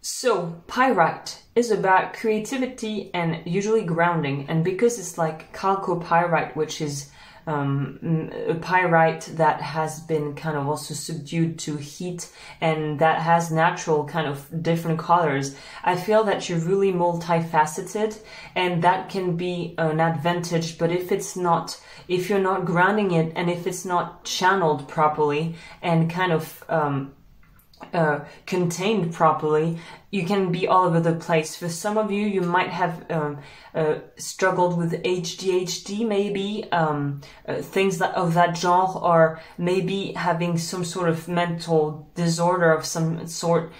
A: So, pyrite is about creativity and usually grounding, and because it's like chalcopyrite, which is a pyrite that has been kind of also subdued to heat and that has natural kind of different colors, I feel that you're really multifaceted, and that can be an advantage. But if you're not grounding it, and if it's not channeled properly and kind of contained properly, you can be all over the place. For some of you, you might have struggled with ADHD, maybe things of that genre, or maybe having some sort of mental disorder of some sort,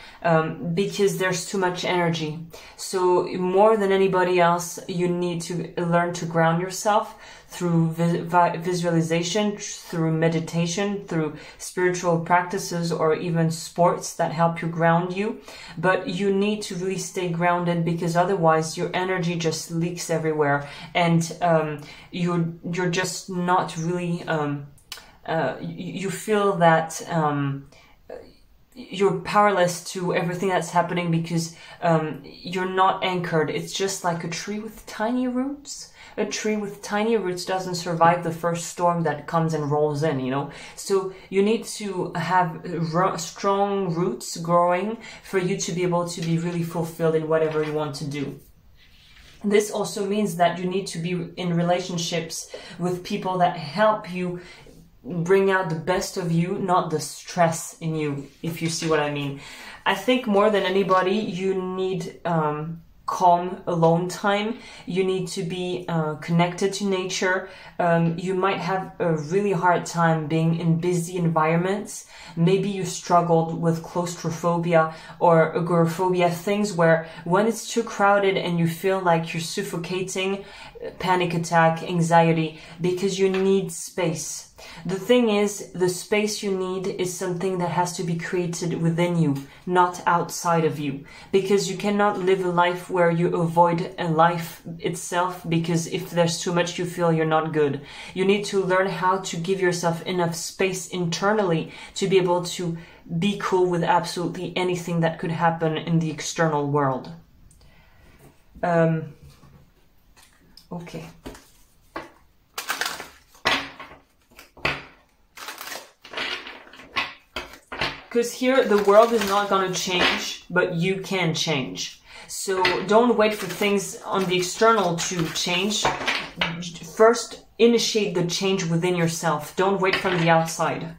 A: because there's too much energy. So more than anybody else, you need to learn to ground yourself through visualization, through meditation, through spiritual practices, or even sports that help you ground you. But you need to really stay grounded, because otherwise your energy just leaks everywhere, and you're just not really you feel that you're powerless to everything that's happening, because you're not anchored. It's just like a tree with tiny roots. A tree with tiny roots doesn't survive the first storm that comes and rolls in, you know. So you need to have strong roots growing for you to be able to be really fulfilled in whatever you want to do. This also means that you need to be in relationships with people that help you bring out the best of you, not the stress in you, if you see what I mean. I think more than anybody, you need calm alone time. You need to be connected to nature. You might have a really hard time being in busy environments. Maybe you struggled with claustrophobia or agoraphobia, things where when it's too crowded and you feel like you're suffocating, panic attack, anxiety, because you need space. The thing is, the space you need is something that has to be created within you, not outside of you. Because you cannot live a life where you avoid a life itself, because if there's too much, you feel you're not good. You need to learn how to give yourself enough space internally to be able to be cool with absolutely anything that could happen in the external world. Okay. Because here, the world is not going to change, but you can change. So don't wait for things on the external to change. First, initiate the change within yourself. Don't wait from the outside.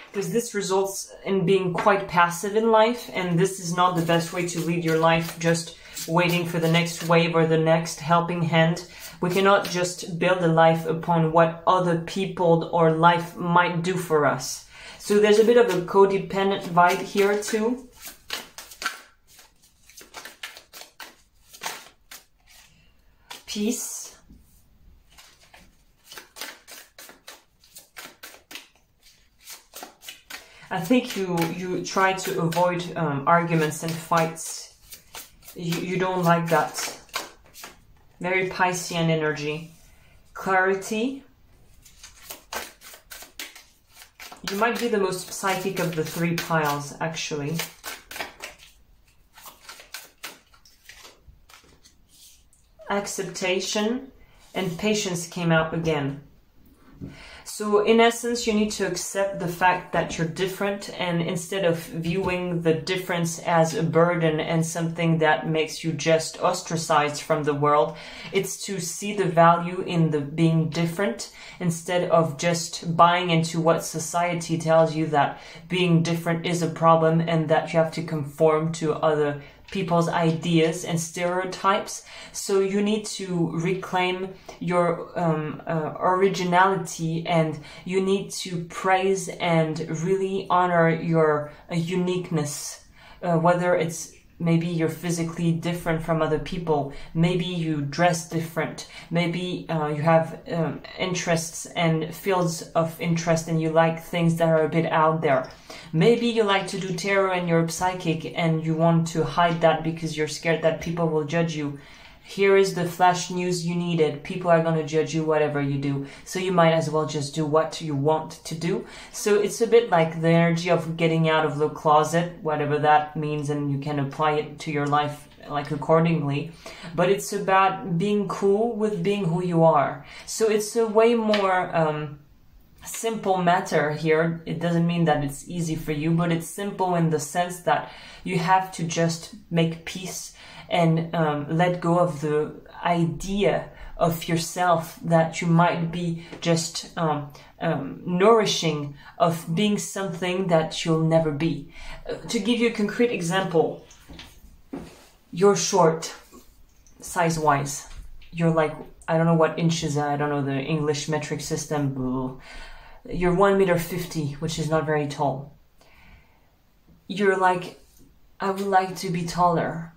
A: Because this results in being quite passive in life, and this is not the best way to lead your life, just waiting for the next wave or the next helping hand. We cannot just build a life upon what other people or life might do for us. So there's a bit of a codependent vibe here too. Peace. I think you try to avoid arguments and fights. You don't like that. Very Piscean energy. Clarity. You might be the most psychic of the three piles, actually. Acceptation and patience came out again. So in essence, you need to accept the fact that you're different, and instead of viewing the difference as a burden and something that makes you just ostracized from the world, it's to see the value in the being different instead of just buying into what society tells you that being different is a problem and that you have to conform to other people's ideas and stereotypes. So you need to reclaim your originality, and you need to praise and really honor your uniqueness, whether it's maybe you're physically different from other people, maybe you dress different, maybe you have interests and fields of interest and you like things that are a bit out there. Maybe you like to do tarot and you're psychic and you want to hide that because you're scared that people will judge you. Here is the flash news you needed. People are going to judge you whatever you do. So you might as well just do what you want to do. So it's a bit like the energy of getting out of the closet, whatever that means, and you can apply it to your life like accordingly. But it's about being cool with being who you are. So it's a way more simple matter here. It doesn't mean that it's easy for you, but it's simple in the sense that you have to just make peace and let go of the idea of yourself that you might be just nourishing of being something that you'll never be. To give you a concrete example, you're short size-wise. You're like, I don't know what inches are, I don't know the English metric system. You're 1.50 meters, which is not very tall. You're like, I would like to be taller.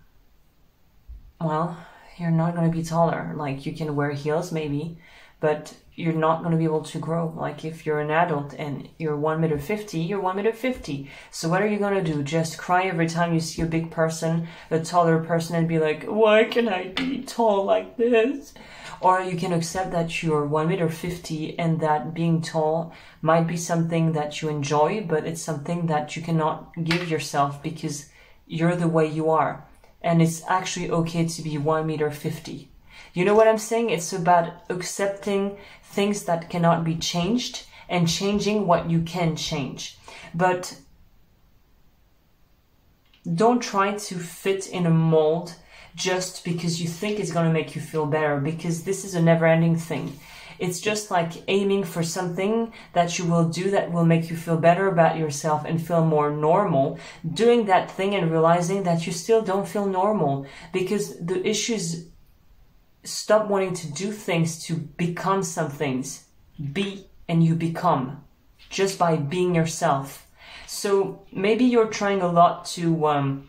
A: Well, you're not going to be taller. Like, you can wear heels maybe, but you're not going to be able to grow. Like, if you're an adult and you're 1.50 meters, you're 1.50 meters. So what are you going to do? Just cry every time you see a big person, a taller person, and be like, why can I be tall like this? Or you can accept that you're 1.50 meters and that being tall might be something that you enjoy, but it's something that you cannot give yourself because you're the way you are. And it's actually okay to be 1.50 meters. You know what I'm saying? It's about accepting things that cannot be changed and changing what you can change. But don't try to fit in a mold just because you think it's going to make you feel better, because this is a never-ending thing. It's just like aiming for something that you will do that will make you feel better about yourself and feel more normal. Doing that thing and realizing that you still don't feel normal, because the issue is stop wanting to do things to become some things. Be and you become just by being yourself. So maybe you're trying a lot to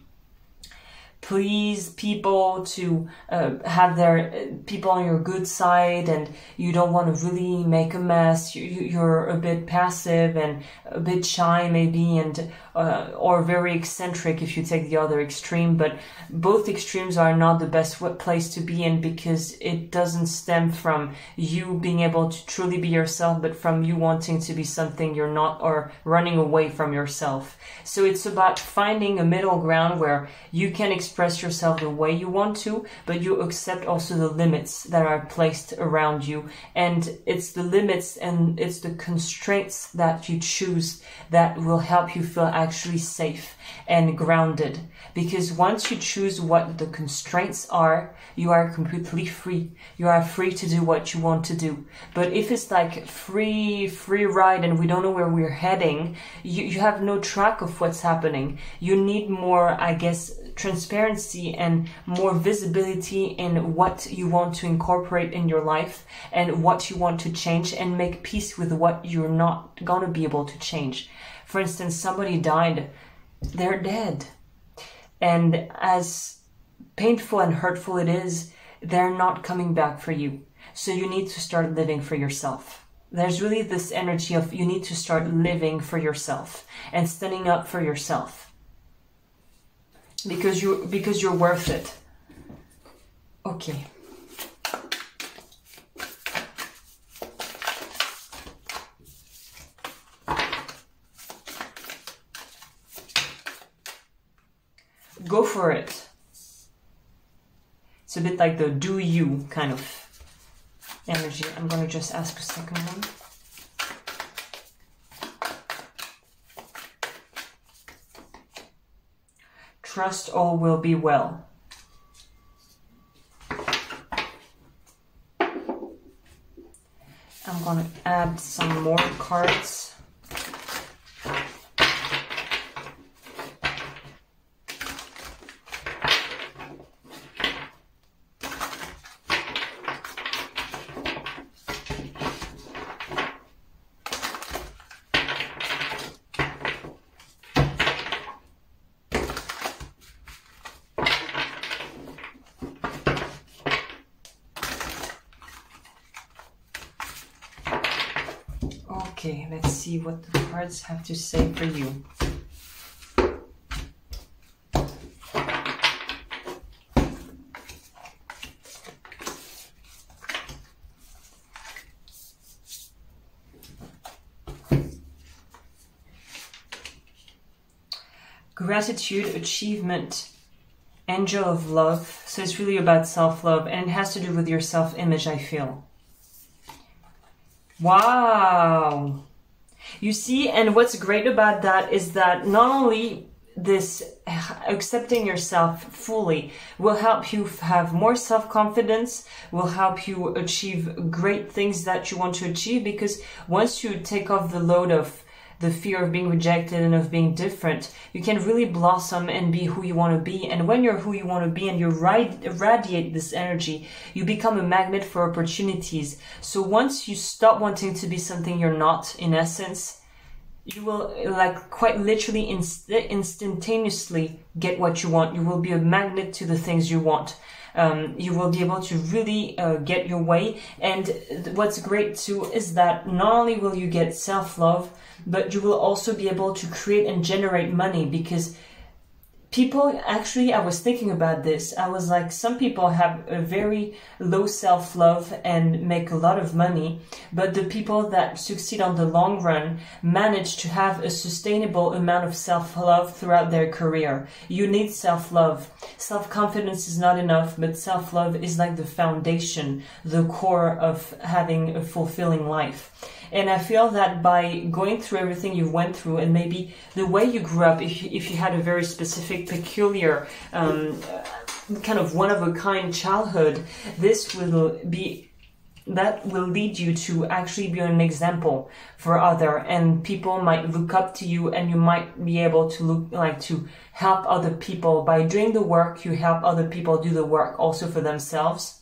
A: please people, to have their people on your good side, and you don't want to really make a mess. You're a bit passive and a bit shy maybe, and or very eccentric if you take the other extreme. But both extremes are not the best place to be in, because it doesn't stem from you being able to truly be yourself, but from you wanting to be something you're not, or running away from yourself. So it's about finding a middle ground where you can express yourself the way you want to, but you accept also the limits that are placed around you. And it's the limits and it's the constraints that you choose that will help you feel actually safe and grounded. Because once you choose what the constraints are, you are completely free. You are free to do what you want to do. But if it's like free ride and we don't know where we're heading, you have no track of what's happening. You need more, I guess, transparency and more visibility in what you want to incorporate in your life and what you want to change, and make peace with what you're not gonna be able to change. For instance, somebody died, they're dead. And as painful and hurtful it is, they're not coming back for you. So you need to start living for yourself. There's really this energy of you need to start living for yourself and standing up for yourself. Because you're worth it. Okay. Go for it. It's a bit like the do you kind of energy. I'm going to just ask a second one. Trust all will be well. I'm going to add some more cards. Okay, let's see what the cards have to say for you. Gratitude, achievement, angel of love. So it's really about self-love, and it has to do with your self-image, I feel. Wow. You see, and what's great about that is that not only this accepting yourself fully will help you have more self-confidence, will help you achieve great things that you want to achieve, because once you take off the load of the fear of being rejected and of being different, you can really blossom and be who you want to be. And when you're who you want to be and you radiate this energy, you become a magnet for opportunities. So once you stop wanting to be something you're not, in essence, you will like quite literally instantaneously get what you want. You will be a magnet to the things you want. You will be able to really get your way. And what's great too is that not only will you get self-love, but you will also be able to create and generate money, because people, actually, I was thinking about this. I was like, some people have a very low self-love and make a lot of money, but the people that succeed on the long run manage to have a sustainable amount of self-love throughout their career. You need self-love. Self-confidence is not enough, but self-love is like the foundation, the core of having a fulfilling life. And I feel that by going through everything you went through, and maybe the way you grew up, if you had a very specific, peculiar, kind of one-of-a-kind childhood, that will lead you to actually be an example for other, and people might look up to you, and you might be able to help other people. By doing the work, you help other people do the work also for themselves.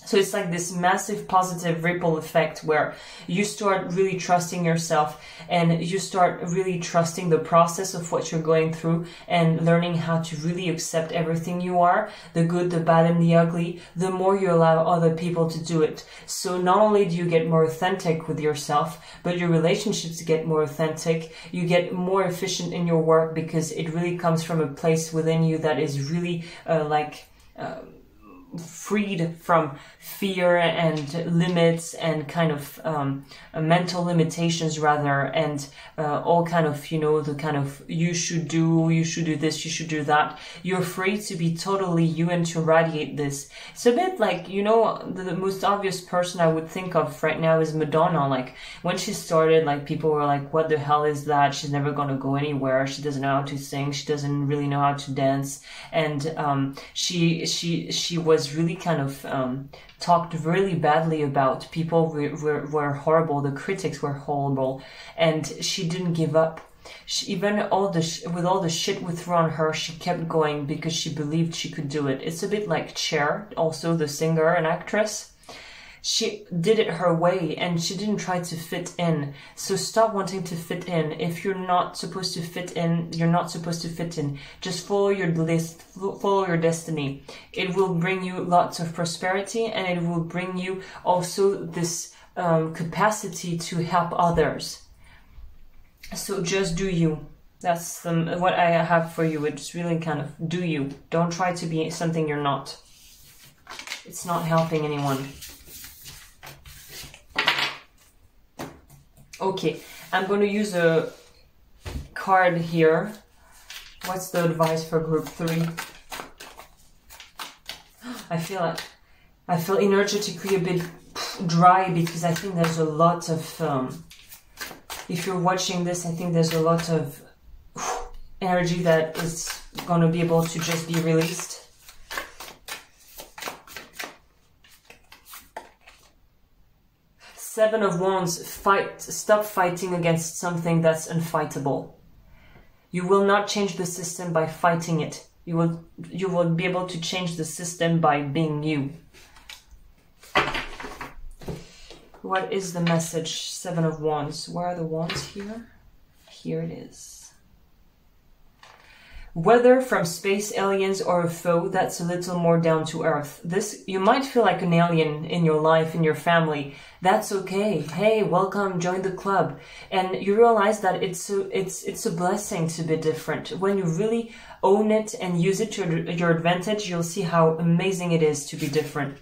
A: So it's like this massive positive ripple effect where you start really trusting yourself, and you start really trusting the process of what you're going through, and learning how to really accept everything you are, the good, the bad, and the ugly, the more you allow other people to do it. So not only do you get more authentic with yourself, but your relationships get more authentic. You get more efficient in your work, because it really comes from a place within you that is really freed from fear and limits and kind of mental limitations rather, and all kind of, you know, the kind of you should do this, you should do that. You're free to be totally you and to radiate this. It's a bit like, you know, the most obvious person I would think of right now is Madonna. Like when she started, like people were like, what the hell is that? She's never going to go anywhere. She doesn't know how to sing. She doesn't really know how to dance. And she was really kind of talked really badly about. People were horrible. The critics were horrible, and she didn't give up. Even with all the shit we threw on her, she kept going because she believed she could do it. It's a bit like Cher, also the singer and actress. She did it her way, and she didn't try to fit in. So stop wanting to fit in. If you're not supposed to fit in, you're not supposed to fit in. Just follow your list, follow your destiny. It will bring you lots of prosperity, and it will bring you also this capacity to help others. So just do you. That's what I have for you. It's really kind of do you. Don't try to be something you're not. It's not helping anyone. Okay, I'm going to use a card here. What's the advice for group 3? I feel energetically a bit dry, because I think there's a lot of, if you're watching this, I think there's a lot of energy that is going to be able to just be released. Seven of Wands, stop fighting against something that's unfightable. You will not change the system by fighting it. You will be able to change the system by being you. What is the message? Seven of Wands. Where are the wands here? Here it is. Whether from space, aliens, or a foe, that's a little more down to earth. You might feel like an alien in your life, in your family. That's okay. Hey, welcome, join the club. And you realize that it's a blessing to be different. When you really own it and use it to your advantage, you'll see how amazing it is to be different.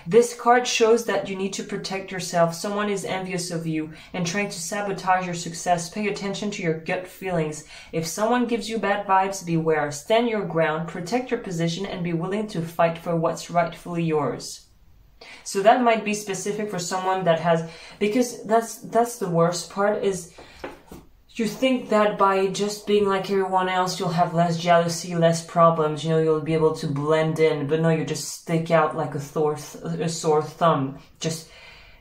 A: This card shows that you need to protect yourself. Someone is envious of you and trying to sabotage your success. Pay attention to your gut feelings. If someone gives you bad vibes, beware. Stand your ground, protect your position, and be willing to fight for what's rightfully yours. So that might be specific for someone that has, because that's the worst part, is you think that by just being like everyone else, you'll have less jealousy, less problems, you know, you'll be able to blend in, but no, you just stick out like a sore thumb.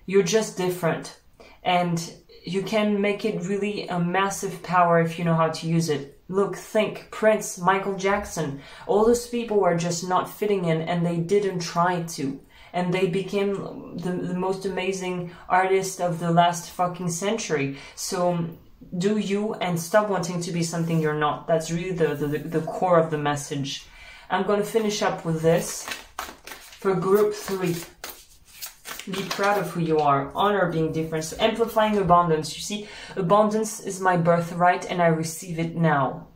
A: You're just different. And you can make it really a massive power if you know how to use it. Look, think, Prince, Michael Jackson, all those people were just not fitting in and they didn't try to. And they became the most amazing artist of the last fucking century. So do you and stop wanting to be something you're not. That's really the core of the message. I'm going to finish up with this. For group 3, be proud of who you are. Honor being different. So amplifying abundance. You see, abundance is my birthright and I receive it now.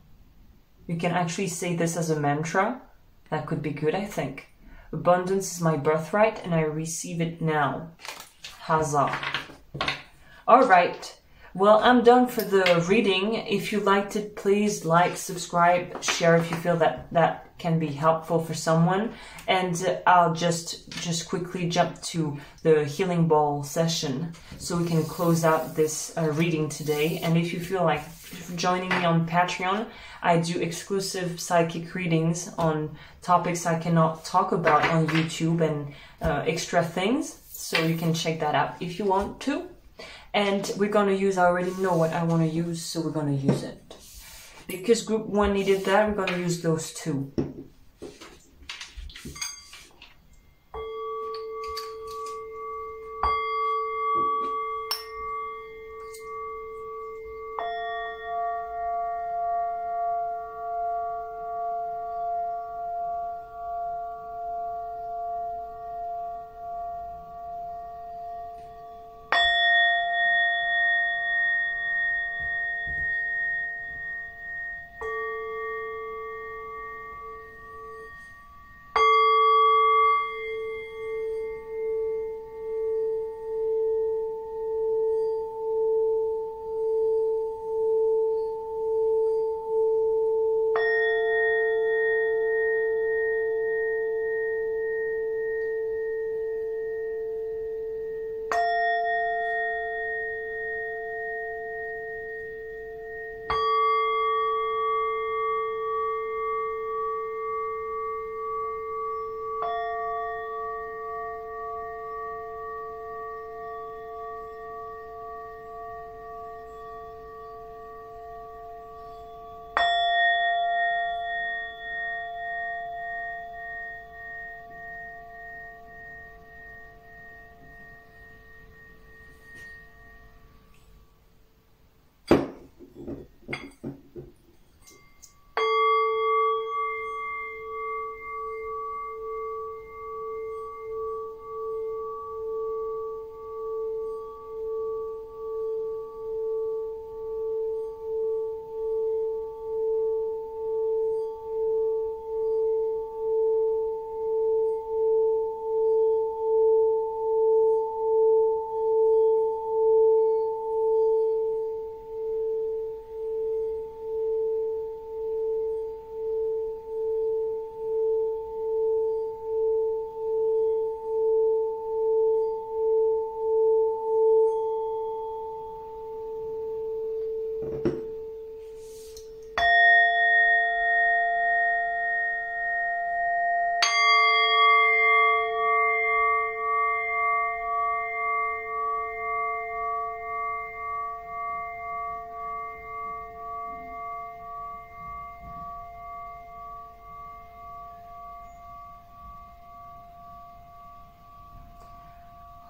A: You can actually say this as a mantra. That could be good, I think. Abundance is my birthright and I receive it now. Huzzah. All right. Well, I'm done for the reading. If you liked it, please like, subscribe, share if you feel that can be helpful for someone. And I'll just quickly jump to the healing ball session so we can close out this reading today. And if you feel like joining me on Patreon, I do exclusive psychic readings on topics I cannot talk about on YouTube and extra things. So you can check that out if you want to. And we're going to use, I already know what I want to use, so we're going to use it. Because group 1 needed that, we're going to use those two.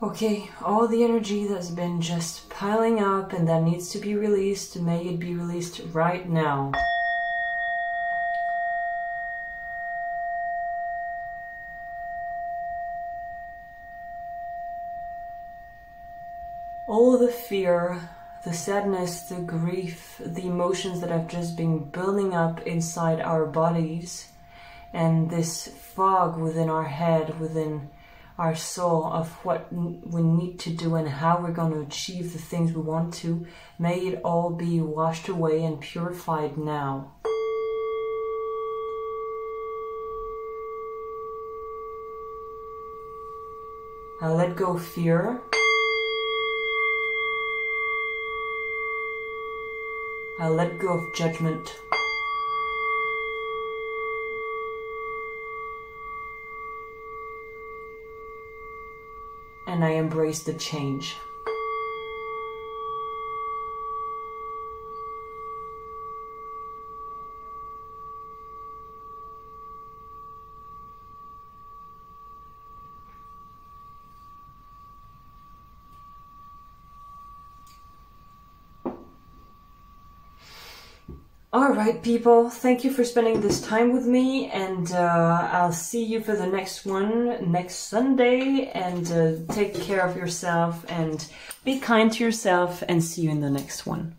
A: Okay, all the energy that's been just piling up and that needs to be released, may it be released right now. All the fear, the sadness, the grief, the emotions that have just been building up inside our bodies, and this fog within our head, within our soul of what we need to do and how we're going to achieve the things we want to. May it all be washed away and purified now. I let go of fear. I let go of judgment. And I embrace the change. Alright people, thank you for spending this time with me, and I'll see you for the next one next Sunday, and take care of yourself and be kind to yourself, and see you in the next one.